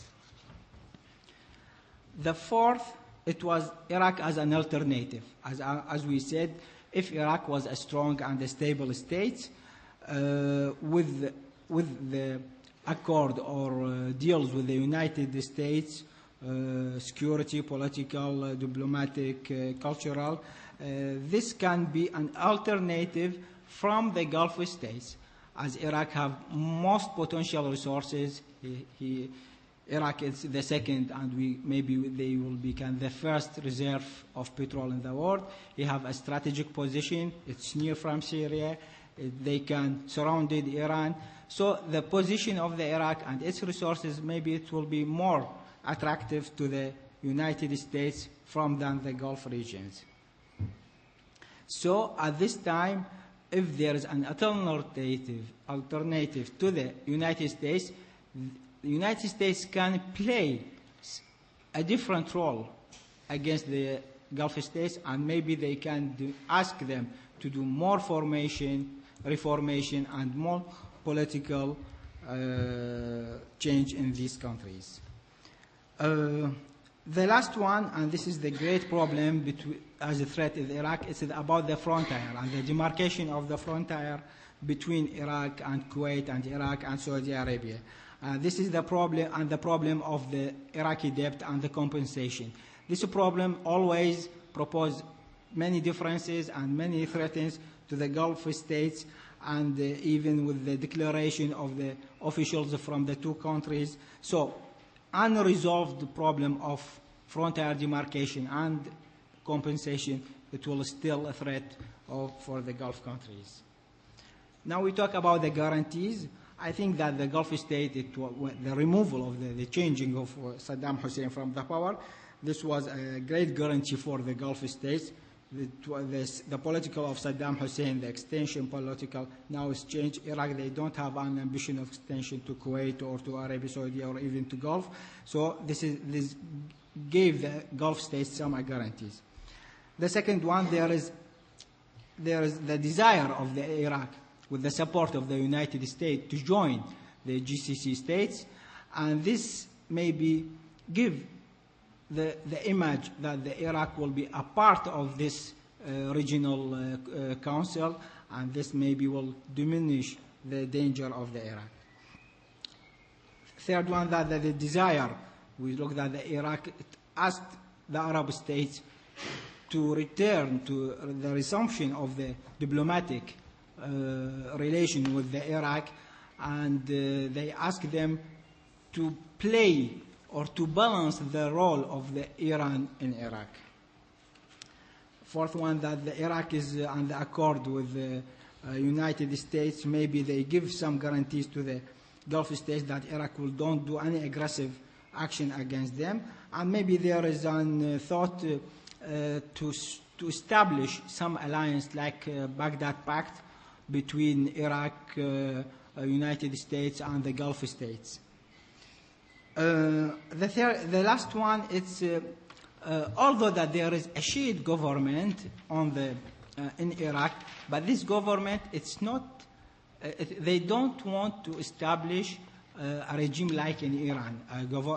The fourth, it was Iraq as an alternative. As we said, if Iraq was a strong and a stable state with the accord or deals with the United States, security, political, diplomatic, cultural, this can be an alternative from the Gulf states, as Iraq have most potential resources. Iraq is the second, and maybe they will become the first reserve of petrol in the world. They have a strategic position. It's near from Syria. They can surround Iran. So the position of the Iraq and its resources, maybe it will be more attractive to the United States than the Gulf regions. So at this time, if there is an alternative to the United States, the United States can play a different role against the Gulf states, and maybe they can ask them to do more reformation, and more political change in these countries. The last one, and this is the great problem as a threat in Iraq, is about the frontier and the demarcation of the frontier between Iraq and Kuwait and Iraq and Saudi Arabia. This is the problem, and the problem of the Iraqi debt and the compensation. This problem always proposes many differences and many threats to the Gulf states, and even with the declaration of the officials from the two countries. So, unresolved problem of frontier demarcation and compensation, it will still a threat for the Gulf countries. Now we talk about the guarantees. I think that the Gulf state, the removal of the changing of Saddam Hussein from the power, this was a great guarantee for the Gulf states. The political of Saddam Hussein, the extension political, now is changed. Iraq, they don't have an ambition of extension to Kuwait or to Arabia Saudi or even to Gulf. So this gave the Gulf states some guarantees. The second one, there is the desire of the Iraq, with the support of the United States, to join the GCC states, and this maybe give the image that the Iraq will be a part of this regional council, and this maybe will diminish the danger of the Iraq. Third one, that the desire, we look at the Iraq asked the Arab states to return to the resumption of the diplomatic relation with the Iraq, and they asked them to play or to balance the role of the Iran in Iraq. Fourth one, that the Iraq is on the accord with the United States. Maybe they give some guarantees to the Gulf states that Iraq will don't do any aggressive action against them. And maybe there is a thought to establish some alliance like Baghdad Pact between Iraq, United States and the Gulf states. The last one, it's although that there is a Shiite government in Iraq, but this government, it's not, they don't want to establish a regime like in Iran,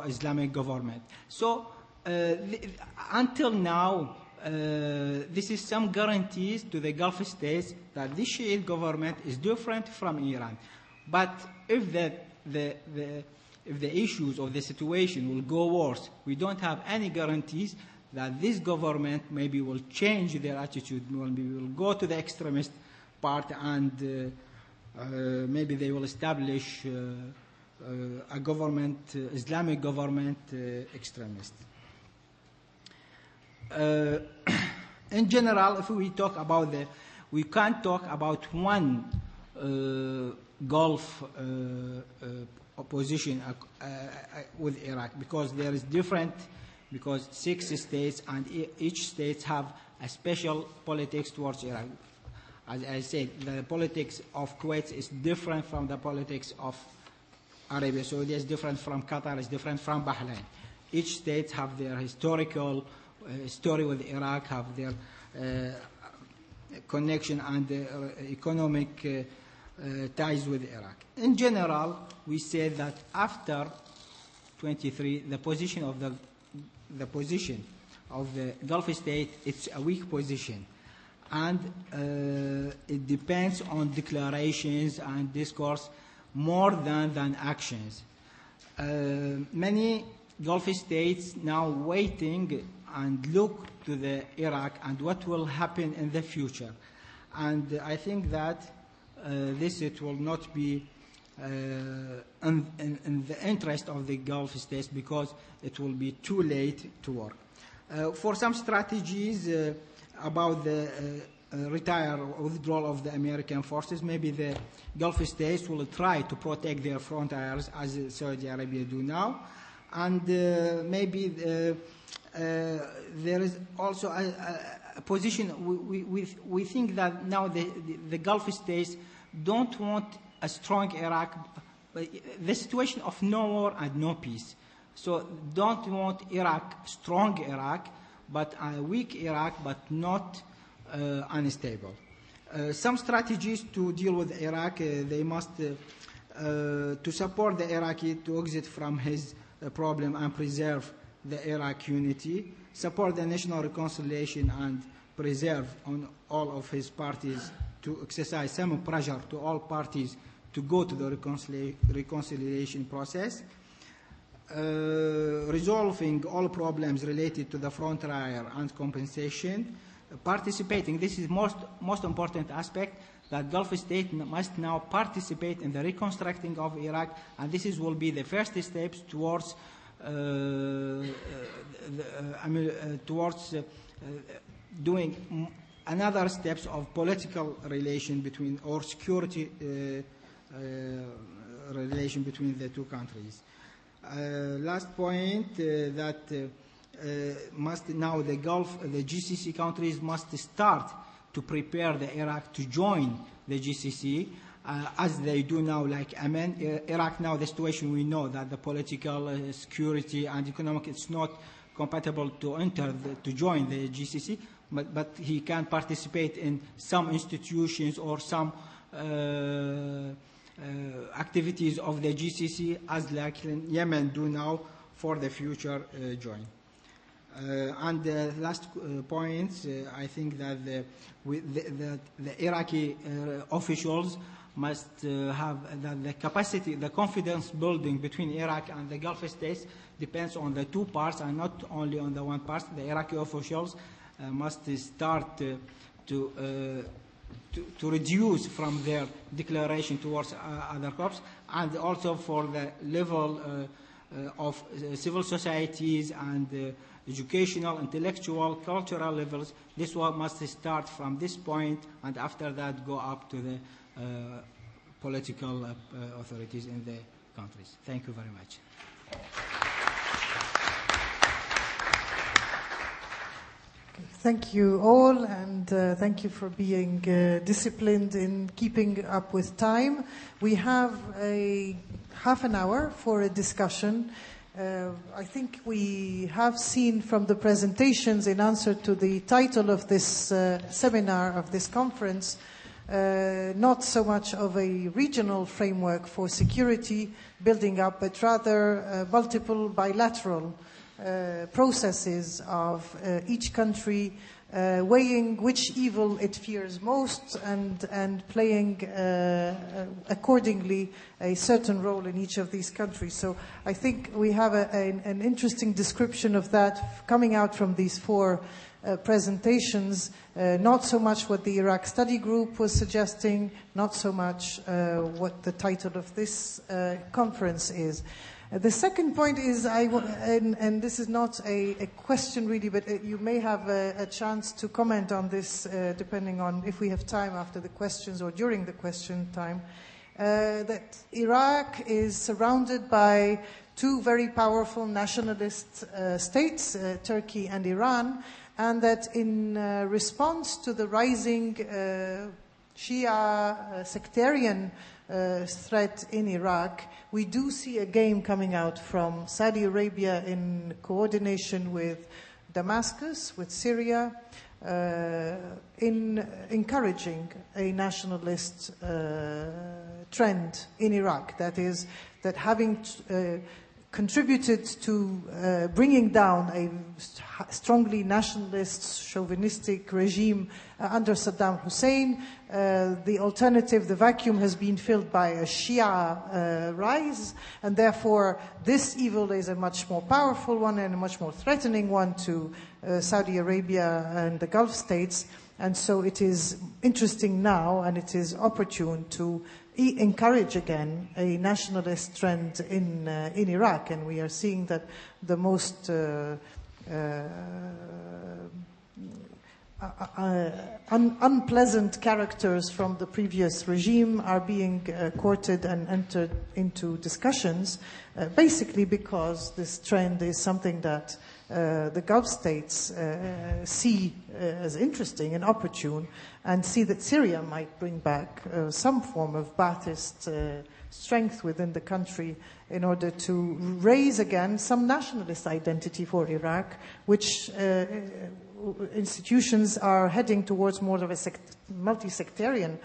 Islamic government. So until now, this is some guarantees to the Gulf states that this Shiite government is different from Iran. But if the issues of the situation will go worse, we don't have any guarantees that this government maybe will change their attitude, maybe will go to the extremist part, and maybe they will establish a government, Islamic government, extremist. In general, if we talk about we can't talk about one Gulf opposition with Iraq, because there is different, because 6 states and each state have a special politics towards Iraq. As I said, the politics of Kuwait is different from the politics of Arabia Saudi, is different from Qatar, is different from Bahrain. Each state have their historical story with Iraq, have their connection and economic ties with Iraq. In general, we say that after 23, the position of the Gulf state, it's a weak position, and it depends on declarations and discourse more than actions. Many Gulf states now waiting and look to the Iraq and what will happen in the future, and I think that it will not be in the interest of the Gulf states, because it will be too late to work. For some strategies about the withdrawal of the American forces, maybe the Gulf states will try to protect their frontiers as Saudi Arabia do now, and maybe there is also a position. We think that now the Gulf states don't want a strong Iraq, the situation of no war and no peace. So don't want strong Iraq, but a weak Iraq, but not unstable. Some strategies to deal with Iraq, they must to support the Iraqi to exit from his problem and preserve the Iraq unity, support the national reconciliation and preserve on all of his parties to exercise some pressure to all parties to go to the reconciliation process, resolving all problems related to the frontier and compensation, participating, this is most important aspect, that Gulf states must now participate in the reconstructing of Iraq, and this will be the first steps towards doing another steps of political relation between, or security relation between the two countries. Last point, that must now the GCC countries must start to prepare the Iraq to join the GCC, as they do now, like Yemen. Iraq now, the situation we know that the political, security and economic, it's not compatible to enter, to join the GCC, but he can participate in some institutions or some activities of the GCC, as like Yemen do now for the future join. And the last point, I think that the Iraqi officials must have that the capacity, the confidence building between Iraq and the Gulf states depends on the two parts and not only on the one part. The Iraqi officials must start to reduce from their declaration towards other groups, and also for the level of civil societies and educational, intellectual, cultural levels. This one must start from this point, and after that go up to the political authorities in the countries. Thank you very much. Thank you all, and thank you for being disciplined in keeping up with time. We have a half an hour for a discussion. I think we have seen from the presentations, in answer to the title of this seminar, of this conference, not so much of a regional framework for security building up, but rather multiple bilateral processes of each country weighing which evil it fears most and playing accordingly a certain role in each of these countries. So I think we have an interesting description of that coming out from these four presentations, not so much what the Iraq Study Group was suggesting, not so much what the title of this conference is. The second point is, and this is not a question really, but you may have a chance to comment on this depending on if we have time after the questions or during the question time, that Iraq is surrounded by two very powerful nationalist states, Turkey and Iran, and that in response to the rising Shia sectarian threat in Iraq, we do see a game coming out from Saudi Arabia in coordination with Damascus, with Syria, in encouraging a nationalist trend in Iraq. That is, that having contributed to bringing down a strongly nationalist, chauvinistic regime under Saddam Hussein, the alternative, the vacuum, has been filled by a Shia rise, and therefore this evil is a much more powerful one and a much more threatening one to Saudi Arabia and the Gulf states. And so it is interesting now, and it is opportune to encourage again a nationalist trend in Iraq, and we are seeing that the most unpleasant characters from the previous regime are being courted and entered into discussions, basically because this trend is something that the Gulf states see as interesting and opportune, and see that Syria might bring back some form of Ba'athist strength within the country in order to raise again some nationalist identity for Iraq, which institutions are heading towards more of a multi-sectarian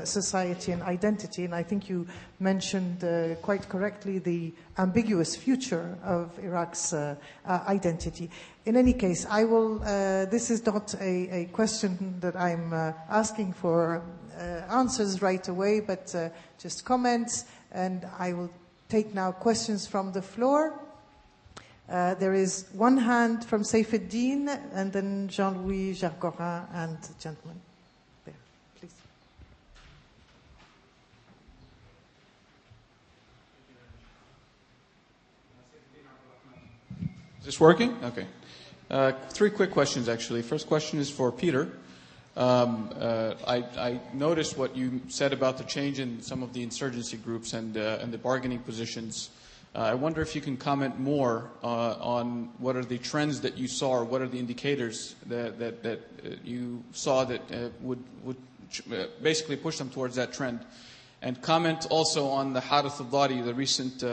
society and identity. And I think you mentioned quite correctly the ambiguous future of Iraq's identity. In any case, I will. This is not a question that I'm asking for answers right away, but just comments. And I will take now questions from the floor. There is one hand from Saifuddin, and then Jean-Louis Gergorin and gentleman there, please. Is this working? Okay. 3 quick questions, actually. First question is for Peter. I noticed what you said about the change in some of the insurgency groups and the bargaining positions. I wonder if you can comment more on what are the trends that you saw, or what are the indicators that you saw that would basically push them towards that trend. And comment also on the Harith al-Dhari, the recent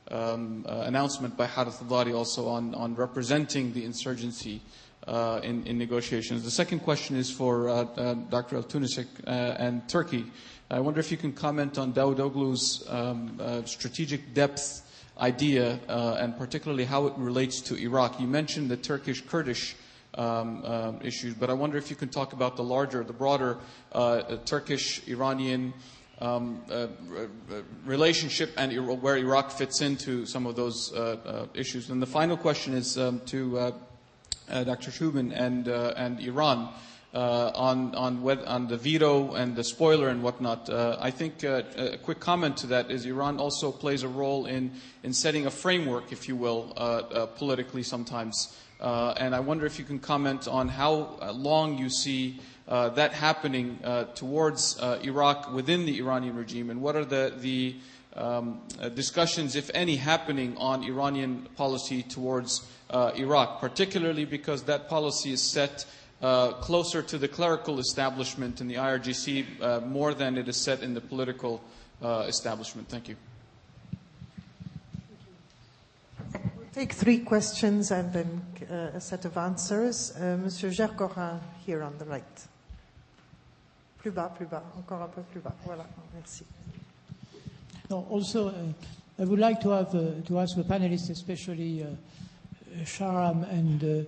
announcement by Harith al-Dhari also on representing the insurgency in negotiations. The second question is for Dr. Al-Tunisik and Turkey. I wonder if you can comment on Davutoglu's strategic depth idea, and particularly how it relates to Iraq. You mentioned the Turkish-Kurdish issues, but I wonder if you can talk about the broader Turkish-Iranian relationship and where Iraq fits into some of those issues. And the final question is to Dr. Shubin and Iran. On the veto and the spoiler and whatnot. I think a quick comment to that is Iran also plays a role in setting a framework, if you will, politically sometimes. And I wonder if you can comment on how long you see that happening towards Iraq within the Iranian regime, and what are the discussions, if any, happening on Iranian policy towards Iraq, particularly because that policy is set closer to the clerical establishment in the IRGC more than it is set in the political establishment. Thank you. We'll take 3 questions and then a set of answers. Monsieur Gergorin, here on the right. Plus bas, encore un peu plus bas. Voilà, merci. No, also, I would like to ask the panelists, especially Sharam and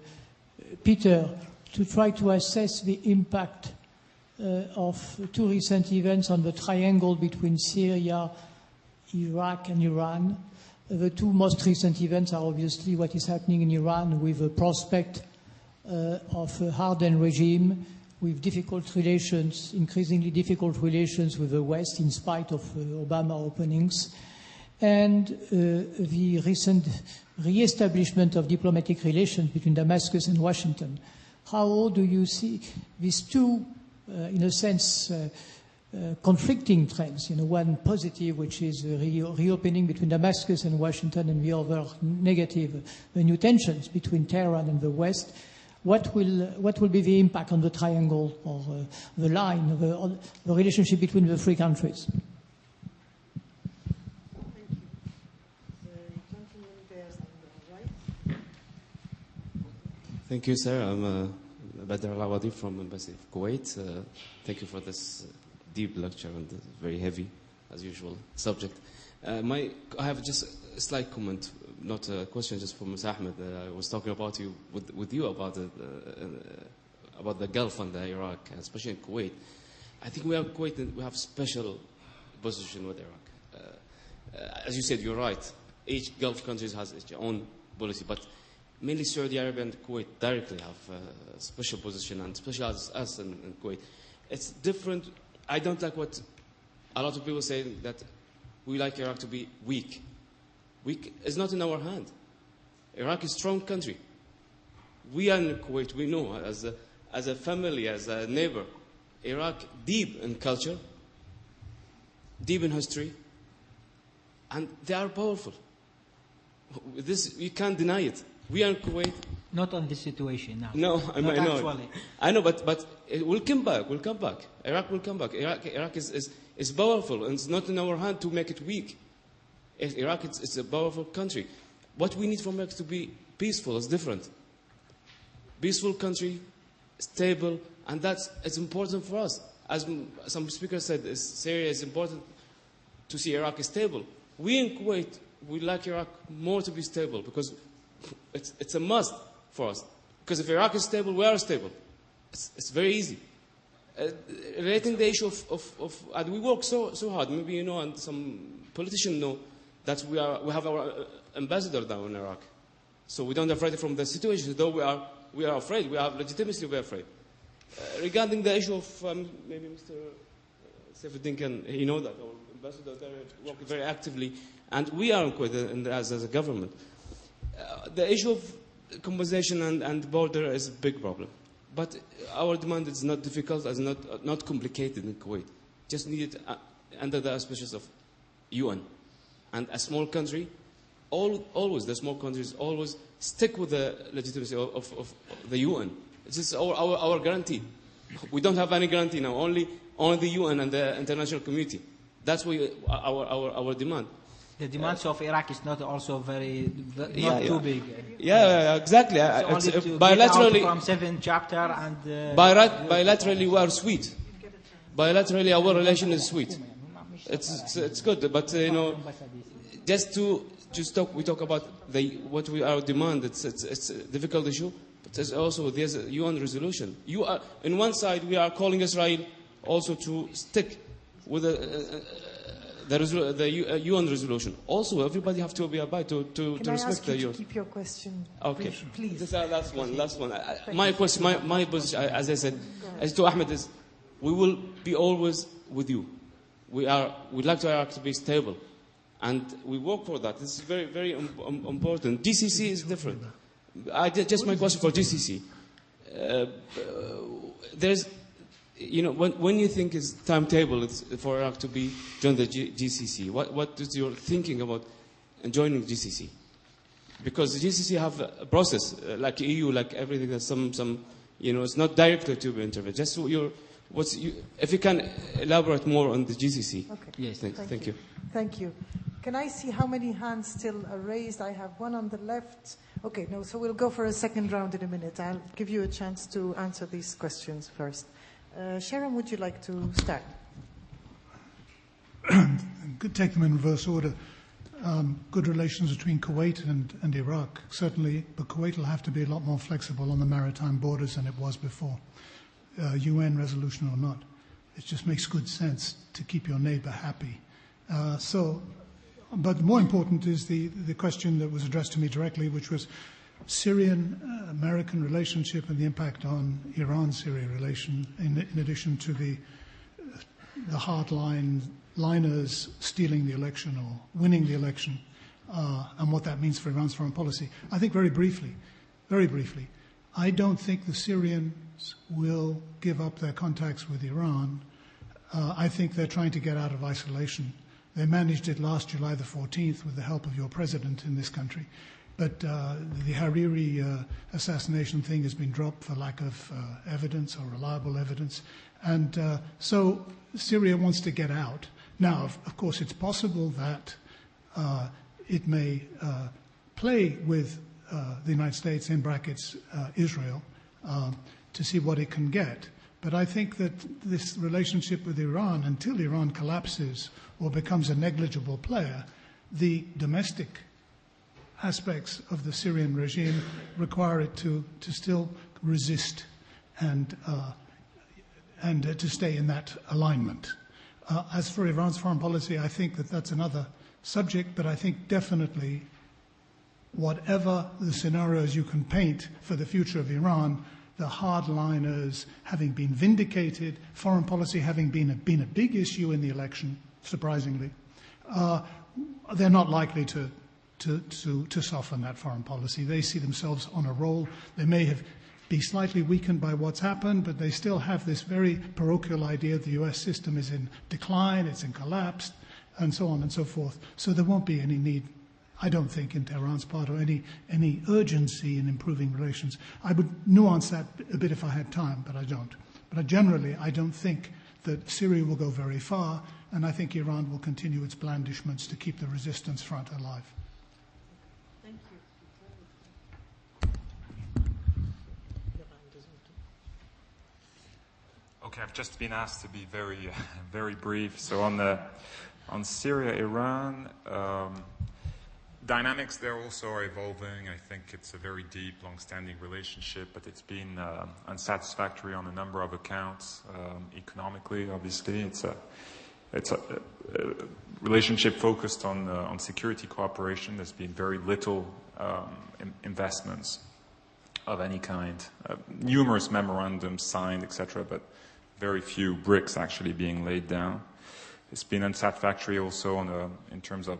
Peter, to try to assess the impact of 2 recent events on the triangle between Syria, Iraq, and Iran. The 2 most recent events are obviously what is happening in Iran, with the prospect of a hardened regime, with difficult relations, increasingly difficult relations with the West, in spite of Obama openings, and the recent re-establishment of diplomatic relations between Damascus and Washington. How do you see these 2, in a sense, conflicting trends? One positive, which is reopening between Damascus and Washington, and the other negative, the new tensions between Tehran and the West. What will be the impact on the triangle, or the line, the relationship between the 3 countries? Thank you, sir. I'm Badr Al-Awadi from Embassy of Kuwait. Thank you for this deep lecture and very heavy, as usual, subject. I have just a slight comment, not a question, just for Ms. Ahmed. I was talking about with you about the Gulf and Iraq, especially in Kuwait. I think we have special position with Iraq. As you said, you're right. Each Gulf country has its own policy, but mainly Saudi Arabia and Kuwait directly have a special position, and especially us in Kuwait. It's different. I don't like what a lot of people say, that we like Iraq to be weak. Weak is not in our hand. Iraq is a strong country. We are in Kuwait, we know, as a family, as a neighbor, Iraq deep in culture, deep in history, and they are powerful. This, you can't deny it. We are in Kuwait. Not on this situation now. No, I know. Actually. I know, but it will come back. Will come back. Iraq will come back. Iraq is powerful, and it's not in our hand to make it weak. Iraq is a powerful country. What we need from Iraq to be peaceful is different. peaceful country, stable, and it's important for us. As some speakers said, Syria is important to see Iraq is stable. We in Kuwait, we like Iraq more to be stable because it's a must for us. Because if Iraq is stable, we are stable. It's very easy. Relating the issue of and we work so hard. Maybe you know, and some politicians know that we have our ambassador down in Iraq, so we don't afraid from the situation. Though we are afraid. We have legitimacy. We are afraid. Regarding the issue of maybe Mr. Saifuddin can know that our ambassador there working very actively, and we are quite as a government. The issue of compensation and border is a big problem. But our demand is not difficult, it's not complicated in Kuwait. Just needed under the auspices of UN. And a small country, always, the small countries always stick with the legitimacy of the UN. This is our guarantee. We don't have any guarantee now, only the UN and the international community. That's our demand. The demands of Iraq is not also too big. Yeah, exactly. It's Bilaterally from 7th chapter and bilaterally we are sweet. Bilaterally our relation is sweet. It's good, but we talk about what we our demand. It's a difficult issue, but there's a UN resolution. In one side we are calling Israel also to stick with the UN resolution. Also, everybody have to be abide to respect the UN. Can I ask you to keep your question? Okay, please. Last one. My question, my position, as I said, as to Ahmed is, we will be always with you. We'd like to Iraq to be stable, and we work for that. This is very, very important. GCC is different. Just my question for GCC. There's. When you think is timetable for Iraq to join the GCC, what is your thinking about joining GCC? Because the GCC have a process like EU, like everything. There's some it's not directly to be intervened. Just if you can elaborate more on the GCC. Okay. Yes. Thank you. Thank you. Can I see how many hands still are raised? I have one on the left. Okay, no. So we'll go for a second round in a minute. I'll give you a chance to answer these questions first. Sharon, would you like to start? Could take them in reverse order. Good relations between Kuwait and Iraq, certainly, but Kuwait will have to be a lot more flexible on the maritime borders than it was before, UN resolution or not. It just makes good sense to keep your neighbor happy. But more important is the question that was addressed to me directly, which was Syrian-American relationship and the impact on Iran-Syria relation, in addition to the hardliners stealing the election or winning the election, and what that means for Iran's foreign policy. I think very briefly, I don't think the Syrians will give up their contacts with Iran. I think they're trying to get out of isolation. They managed it last July the 14th with the help of your president in this country. But the Hariri assassination thing has been dropped for lack of evidence or reliable evidence. And so Syria wants to get out. Now, of course, it's possible that it may play with the United States, in brackets, Israel, to see what it can get. But I think that this relationship with Iran, until Iran collapses or becomes a negligible player, the domestic aspects of the Syrian regime require it to still resist and to stay in that alignment. As for Iran's foreign policy, I think that's another subject, but I think definitely whatever the scenarios you can paint for the future of Iran, the hardliners having been vindicated, foreign policy having been a big issue in the election, surprisingly, they're not likely to soften that foreign policy. They see themselves on a roll. They may be slightly weakened by what's happened, but they still have this very parochial idea the US system is in decline, it's in collapse, and so on and so forth. So there won't be any need, I don't think, in Tehran's part, or any urgency in improving relations. I would nuance that a bit if I had time, but I don't. But generally, I don't think that Syria will go very far, and I think Iran will continue its blandishments to keep the resistance front alive. Okay, I've just been asked to be very, very brief. So on Syria, Iran, dynamics there also are evolving. I think it's a very deep, long-standing relationship, but it's been unsatisfactory on a number of accounts. Economically, obviously, it's a relationship focused on security cooperation. There's been very little investments of any kind. Numerous memorandums signed, etc., but very few bricks actually being laid down. It's been unsatisfactory also in terms of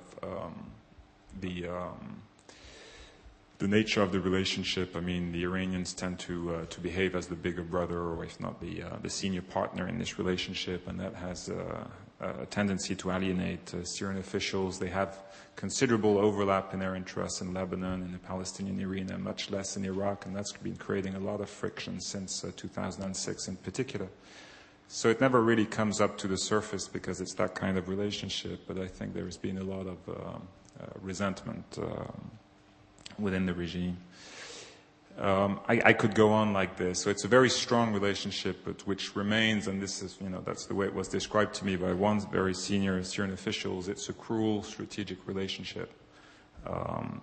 the nature of the relationship. I mean, the Iranians tend to behave as the bigger brother, or if not the senior partner in this relationship, and that has a tendency to alienate Syrian officials. They have considerable overlap in their interests in Lebanon and the Palestinian arena, much less in Iraq, and that's been creating a lot of friction since 2006 in particular. So it never really comes up to the surface because it's that kind of relationship, but I think there has been a lot of resentment within the regime. I could go on like this. So it's a very strong relationship, but which remains, and this is, that's the way it was described to me by one very senior Syrian officials, it's a cruel strategic relationship.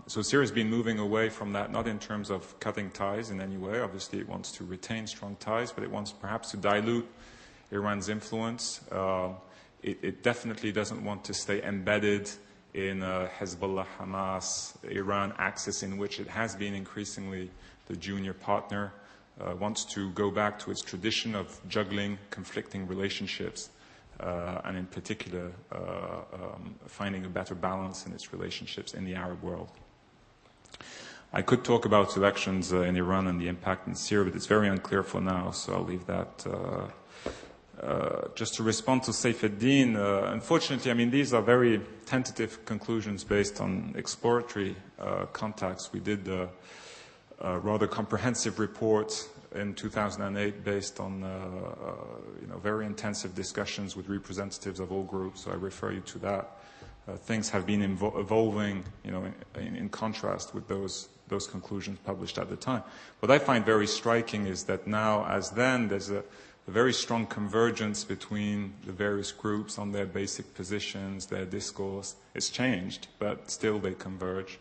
So Syria has been moving away from that, not in terms of cutting ties in any way. Obviously, it wants to retain strong ties, but it wants perhaps to dilute Iran's influence. It definitely doesn't want to stay embedded in Hezbollah, Hamas, Iran axis in which it has been increasingly the junior partner, wants to go back to its tradition of juggling conflicting relationships, and in particular finding a better balance in its relationships in the Arab world. I could talk about elections in Iran and the impact in Syria, but it's very unclear for now, so I'll leave that. Just to respond to Saifuddin, unfortunately, I mean, these are very tentative conclusions based on exploratory contacts. We did a rather comprehensive report in 2008 based on very intensive discussions with representatives of all groups, so I refer you to that. Things have been evolving, in contrast with those conclusions published at the time. What I find very striking is that now, as then, there's a very strong convergence between the various groups on their basic positions, their discourse. It's changed, but still they converge.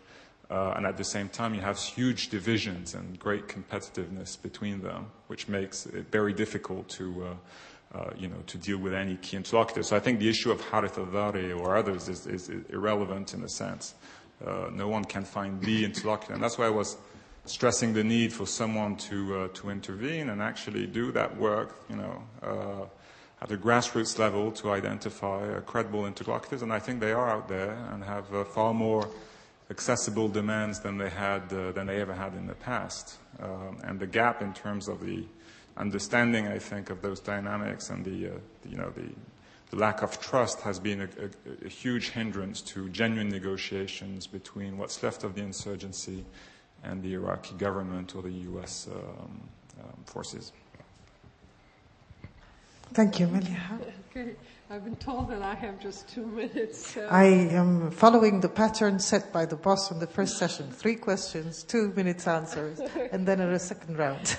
And at the same time, you have huge divisions and great competitiveness between them, which makes it very difficult to deal with any key interlocutor. So I think the issue of Harith al-Dhari or others is irrelevant in a sense. No one can find the interlocutor. And that's why I was stressing the need for someone to intervene and actually do that work, at a grassroots level to identify credible interlocutors. And I think they are out there and have far more accessible demands than they ever had in the past. And the gap in terms of the understanding, I think, of those dynamics and the lack of trust has been a huge hindrance to genuine negotiations between what's left of the insurgency and the Iraqi government or the U.S. forces. Thank you, Meliha. Okay, I've been told that I have just 2 minutes. So. I am following the pattern set by the boss from the first session. 3 questions, 2 minutes answers, and then a second round.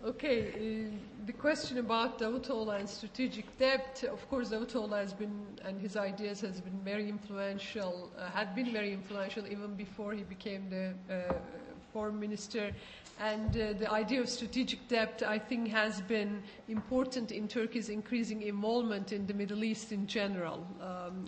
Okay, the question about Davutoğlu and strategic depth, of course, Davutoğlu has been, and his ideas has been very influential, had been very influential even before he became the foreign minister. And the idea of strategic depth, I think, has been important in Turkey's increasing involvement in the Middle East in general,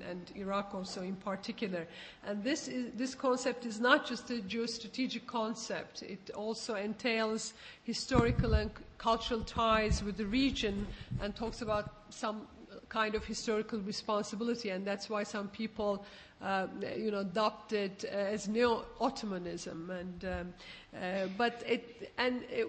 and Iraq also in particular. And this concept is not just a geostrategic concept. It also entails historical and cultural ties with the region and talks about some kind of historical responsibility, and that's why some people dubbed it as neo-Ottomanism. But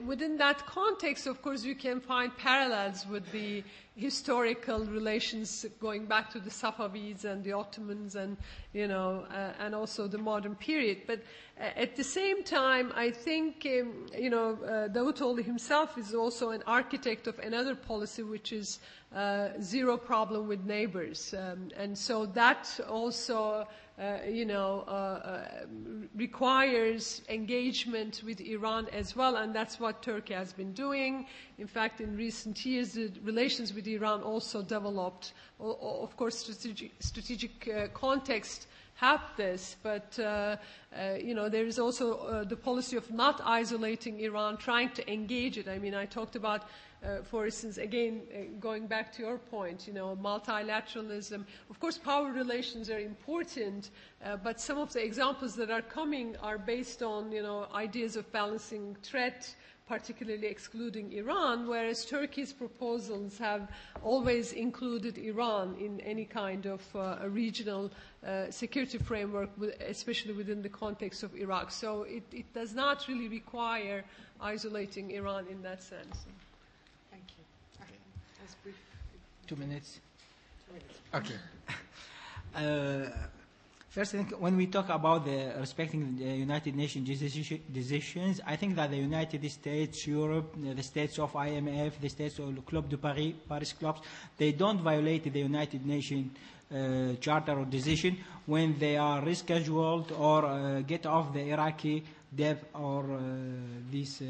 within that context, of course, you can find parallels with the historical relations going back to the Safavids and the Ottomans, and and also the modern period. But at the same time, I think Davutoğlu himself is also an architect of another policy, which is zero problem with neighbors, and so that also requires engagement with Iran as well, and that's what Turkey has been doing. In fact, in recent years, the relations with Iran also developed. Of course, strategic context helped this, but there is also the policy of not isolating Iran, trying to engage it. I mean, I talked about, for instance, again, going back to your point, multilateralism. Of course, power relations are important, but some of the examples that are coming are based on, ideas of balancing threat, particularly excluding Iran, whereas Turkey's proposals have always included Iran in any kind of a regional security framework, especially within the context of Iraq. So it does not really require isolating Iran in that sense. Thank you. Okay. That's brief. 2 minutes. 2 minutes. Okay. First, I think when we talk about respecting the United Nations decisions, I think that the United States, Europe, the states of IMF, the states of the Club de Paris, Paris clubs, they don't violate the United Nations Charter or decision when they are rescheduled or get off the Iraqi debt or this.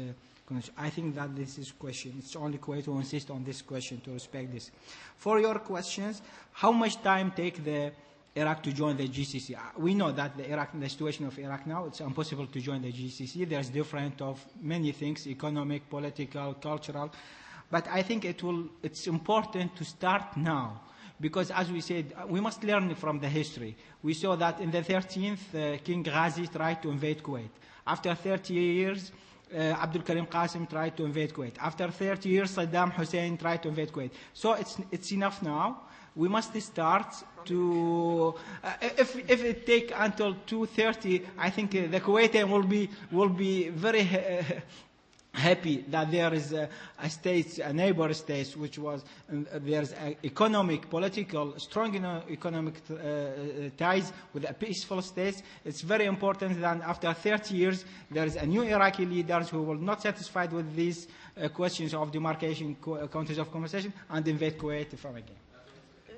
I think that this is question. It's only Kuwait to insist on this question to respect this. For your questions, how much time take the Iraq to join the GCC? We know that the situation of Iraq now, it's impossible to join the GCC. There's different of many things, economic, political, cultural. But I think it's important to start now. Because as we said, we must learn from the history. We saw that in the 13th, King Ghazi tried to invade Kuwait. After 30 years, Abdul Karim Qasim tried to invade Kuwait. After 30 years, Saddam Hussein tried to invade Kuwait. So it's enough now. We must start to. If it take until 2:30, I think the Kuwaitian will be very happy that there is a state, a neighbor state, which was there's economic, political, strong economic ties with a peaceful state. It's very important that after 30 years there is a new Iraqi leaders who will not satisfied with these questions of demarcation, countries of conversation, and invade Kuwait from again.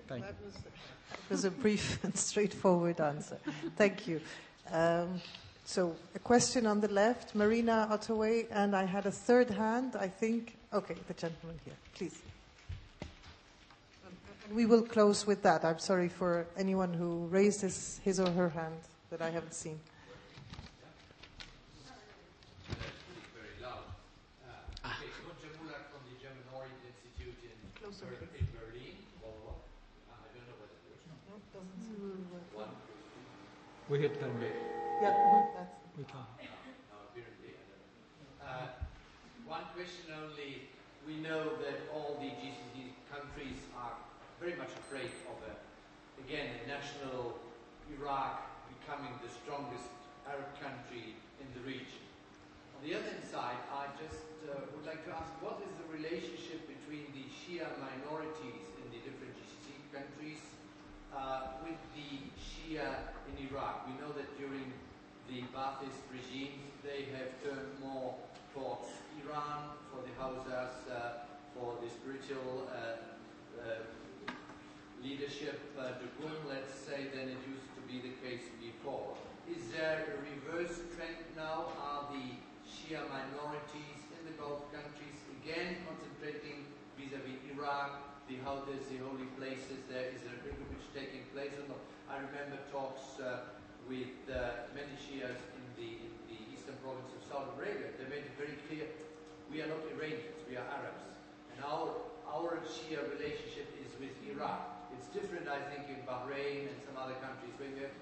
Thank you. That was a brief and straightforward answer. Thank you. So a question on the left, Marina Ottaway, and I had a third hand, I think. Okay, the gentleman here, please. We will close with that. I'm sorry for anyone who raised his or her hand that I haven't seen. Very loud. Okay, Roger Muller from the German Orient Institute in Berlin. I don't know whether it works. No, it doesn't work. We hit them. Yeah, that's we can. Apparently, I don't know. One question only. We know that all the GCC countries are very much afraid of a national Iraq becoming the strongest Arab country in the region. On the other side, I just would like to ask, what is the relationship between the Shia minorities in the different GCC countries with the Shia in Iraq? We know that during the Ba'athist regimes, they have turned more towards Iran for the Hausas, for the spiritual leadership, let's say, than it used to be the case before. Is there a reverse trend now? Are the Shia minorities in the Gulf countries again concentrating vis-à-vis Iraq, the Houthis, the holy places? There is a pilgrimage taking place or not? I remember talks with many Shias in the eastern province of Saudi Arabia. They made it very clear, we are not Iranians, we are Arabs. And our Shia relationship is with Iraq. It's different, I think, in Bahrain and some other countries, where we have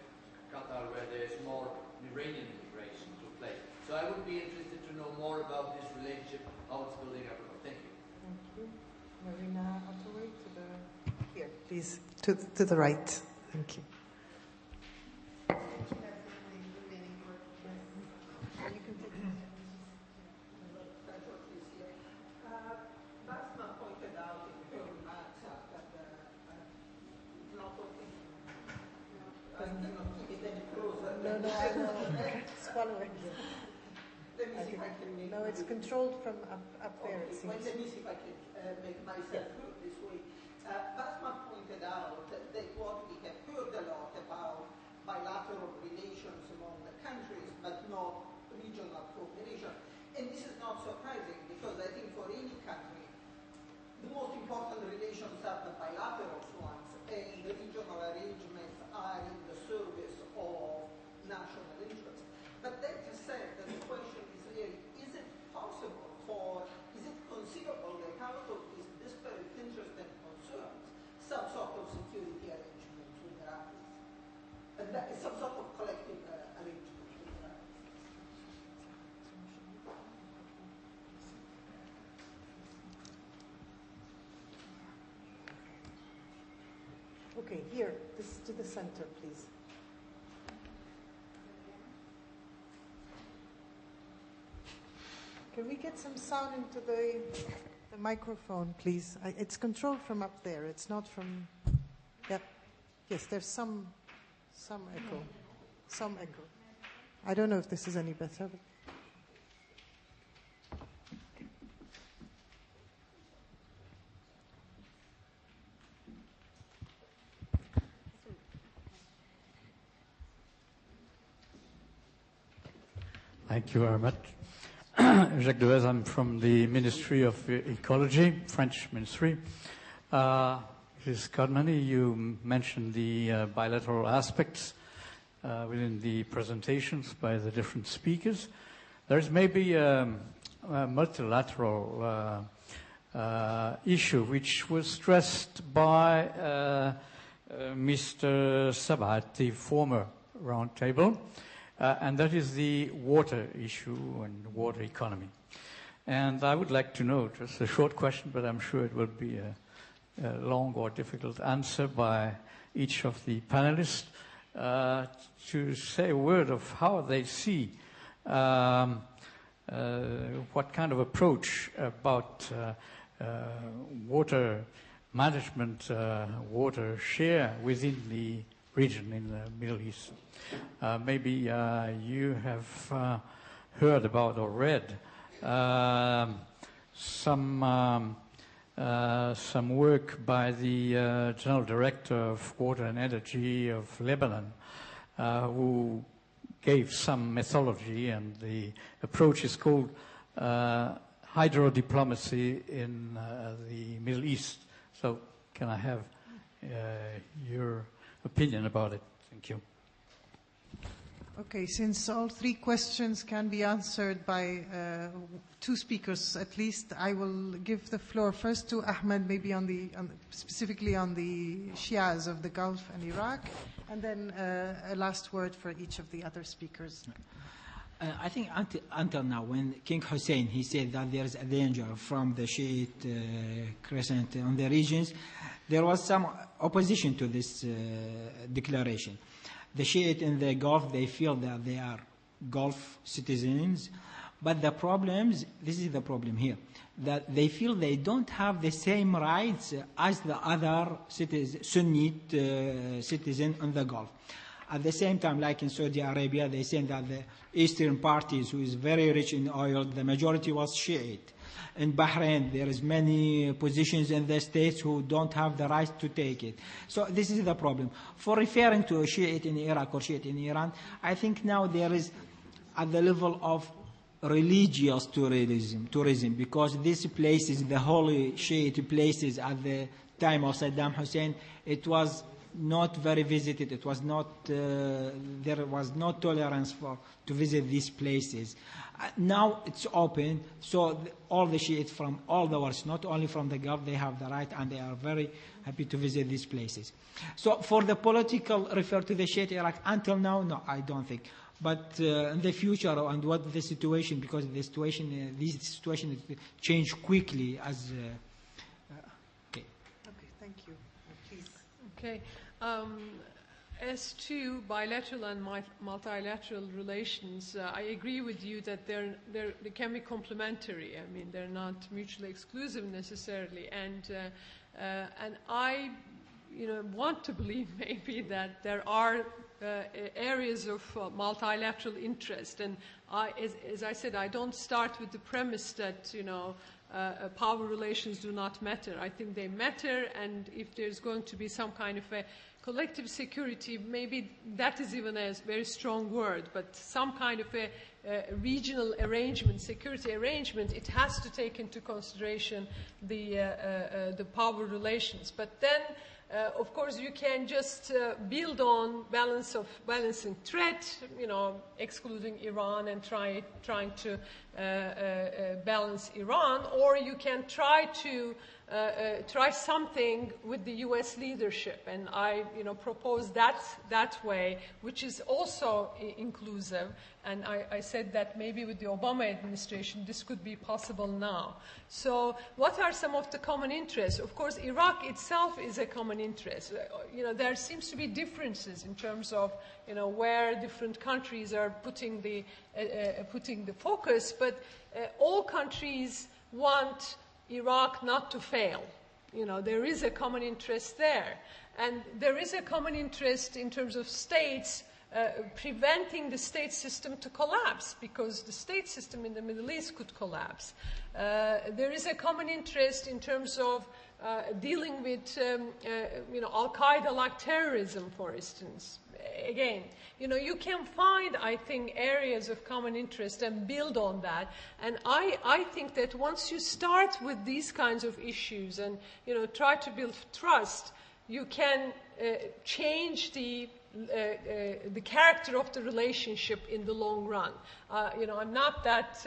Qatar, where there's more Iranian immigration to play. So I would be interested to know more about this relationship, how it's building up. Thank you. Thank you. Marina Ottaway, here, please, to the right. Thank you. Basma pointed out in her remarks that it's not working. I cannot get any closer. No, I know. Swallow it. Let me see if I can make No, it's controlled from up there, it seems. Well, let me see if I can make myself heard this way. Basma pointed out that what we have heard a lot about relations are the bilateral ones, and the regional arrangements are in the service of national interest. But that you said that the question is really, is it possible is it conceivable that out of these disparate interests and concerns, some sort of security arrangement with Iraqis? Some sort of collective arrangement with Iraqis? Okay, here, this to the center, please. Can we get some sound into the microphone, please? It's controlled from up there. It's not from. Yep. Yes, there's some echo. Some echo. I don't know if this is any better. But thank you very much. Jacques Devez, I'm from the Ministry of Ecology, French Ministry. Ms. Carnegie, you mentioned the bilateral aspects within the presentations by the different speakers. There's maybe a multilateral issue which was stressed by Mr. Sabat, the former roundtable. And that is the water issue and water economy. And I would like to know, just a short question, but I'm sure it will be a long or difficult answer by each of the panelists, to say a word of how they see what kind of approach about water management, water share within the region in the Middle East. Maybe you have heard about or read some work by the General Director of Water and Energy of Lebanon, who gave some methodology, and the approach is called hydrodiplomacy in the Middle East. So can I have your opinion about it? Thank you. Okay, since all three questions can be answered by two speakers at least, I will give the floor first to Ahmed, maybe specifically on the Shias of the Gulf and Iraq, and then a last word for each of the other speakers. I think until now, when King Hussein, he said that there is a danger from the Shiite crescent on the regions, there was some opposition to this declaration. The Shiite in the Gulf, they feel that they are Gulf citizens, but the problems, this is the problem here, that they feel they don't have the same rights as the other Sunnite citizens in the Gulf. At the same time, like in Saudi Arabia, they say that the Eastern parties, who is very rich in oil, the majority was Shiite. In Bahrain, there is many positions in the states who don't have the right to take it. So this is the problem. For referring to a Shiite in Iraq or Shiite in Iran, I think now there is at the level of religious tourism, because these places, the holy Shiite places at the time of Saddam Hussein, it was not very visited. It was not, there was no tolerance to visit these places. Now it's open, so all the Shiites from all the world, not only from the Gulf, they have the right, and they are very happy to visit these places. So for the political, refer to the Shiite Iraq, until now, no, I don't think. But in the future, and what the situation, because the situation, this situation change quickly as. Okay. Okay, thank you. Please. Okay. As to bilateral and multilateral relations, I agree with you that they can be complementary. I mean, they're not mutually exclusive necessarily. And I, want to believe maybe that there are areas of multilateral interest. And as I said, I don't start with the premise that power relations do not matter. I think they matter, and if there's going to be some kind of a collective security, maybe that is even a very strong word, but some kind of a regional arrangement, security arrangement, it has to take into consideration the power relations. But then, of course, you can just build on balancing threat, excluding Iran and trying to balance Iran, or you can try something with the U.S. leadership, and I, propose that way, which is also inclusive. And I said that maybe with the Obama administration, this could be possible now. So, what are some of the common interests? Of course, Iraq itself is a common interest. There seems to be differences in terms of, where different countries are putting the focus, but all countries want Iraq not to fail. There is a common interest there. And there is a common interest in terms of states preventing the state system to collapse, because the state system in the Middle East could collapse. There is a common interest in terms of dealing with, Al-Qaeda-like terrorism, for instance. Again, you can find, I think, areas of common interest and build on that. And I think that once you start with these kinds of issues and, try to build trust, you can change the character of the relationship in the long run. I'm not that,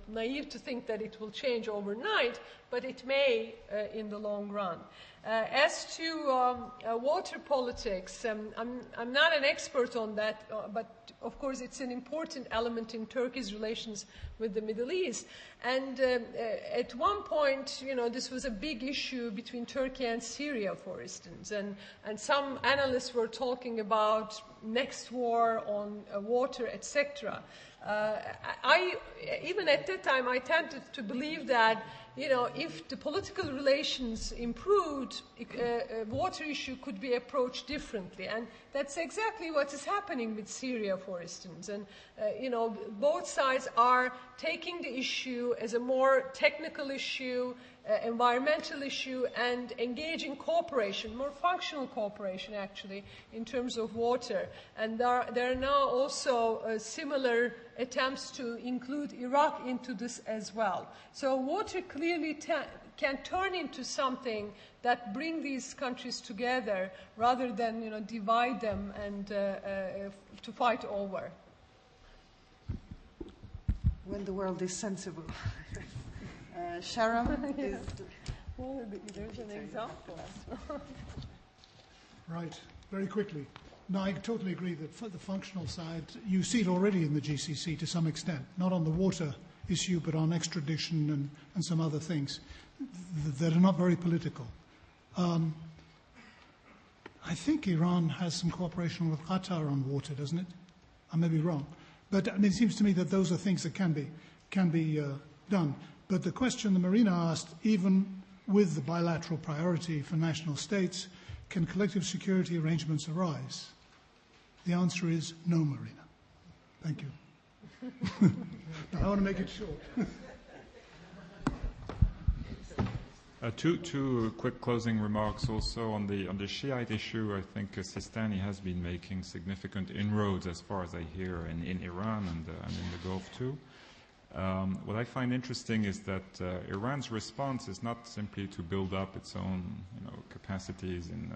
naive to think that it will change overnight, but it may in the long run. As to water politics, I'm not an expert on that, but of course it's an important element in Turkey's relations with the Middle East. And at one point, this was a big issue between Turkey and Syria, for instance, and some analysts were talking about next war on water, etc. Even at that time, I tended to believe that, if the political relations improved, water issue could be approached differently. And that's exactly what is happening with Syria, for instance. And, both sides are taking the issue as a more technical issue, environmental issue, and engaging cooperation, more functional cooperation, actually, in terms of water. And there are now also similar attempts to include Iraq into this as well. So water clearly can turn into something that bring these countries together rather than, divide them and to fight over. When the world is sensible. Sharon is... Well, there's an example. Right, very quickly. No, I totally agree that for the functional side, you see it already in the GCC to some extent, not on the water issue, but on extradition and some other things that are not very political. I think Iran has some cooperation with Qatar on water, doesn't it? I may be wrong. But it seems to me that those are things that can be done. But the question that Marina asked, even with the bilateral priority for national states, can collective security arrangements arise? The answer is no, Marina. Thank you. I want to make it short. Two quick closing remarks also on the Shiite issue. I think Sistani has been making significant inroads, as far as I hear, in Iran and in the Gulf too. What I find interesting is that Iran's response is not simply to build up its own capacities in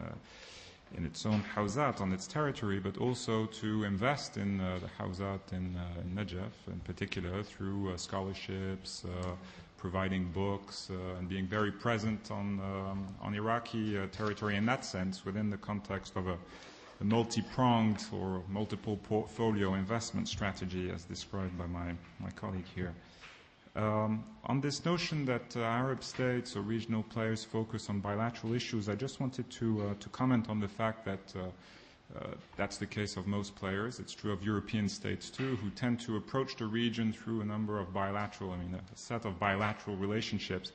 its own Hawzat on its territory, but also to invest in the Hawzat in Najaf in particular through scholarships, providing books, and being very present on Iraqi territory in that sense within the context of a multi-pronged or multiple portfolio investment strategy as described by my colleague here. On this notion that Arab states or regional players focus on bilateral issues, I just wanted to comment on the fact that that's the case of most players. It's true of European states too, who tend to approach the region through a number of a set of bilateral relationships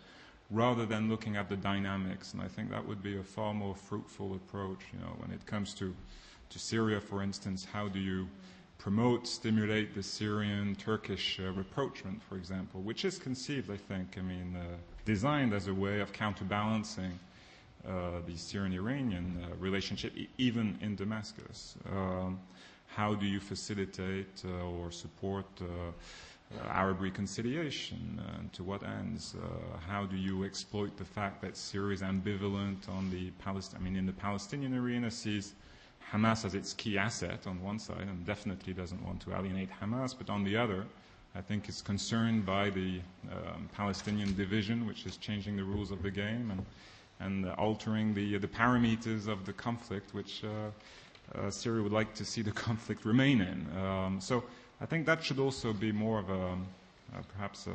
rather than looking at the dynamics. And I think that would be a far more fruitful approach, when it comes to Syria, for instance. How do you promote, stimulate the Syrian-Turkish rapprochement, for example, which is conceived, I think, designed as a way of counterbalancing the Syrian-Iranian relationship, even in Damascus. how do you facilitate or support Arab reconciliation, and to what ends? How do you exploit the fact that Syria is ambivalent on the in the Palestinian arena, sees Hamas as its key asset on one side and definitely doesn't want to alienate Hamas, but on the other, I think is concerned by the Palestinian division, which is changing the rules of the game and altering the parameters of the conflict, which Syria would like to see the conflict remain in. So I think that should also be more of perhaps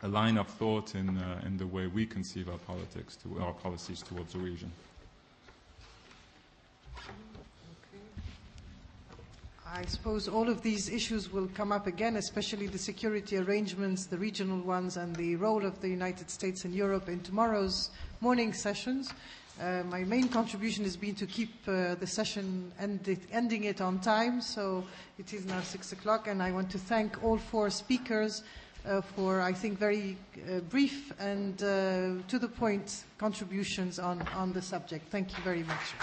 a line of thought in the way we conceive our politics, our policies towards the region. I suppose all of these issues will come up again, especially the security arrangements, the regional ones, and the role of the United States and Europe in tomorrow's morning sessions. My main contribution has been to keep the session ending it on time, so it is now 6 o'clock, and I want to thank all four speakers for, I think, very brief and to-the-point contributions on the subject. Thank you very much.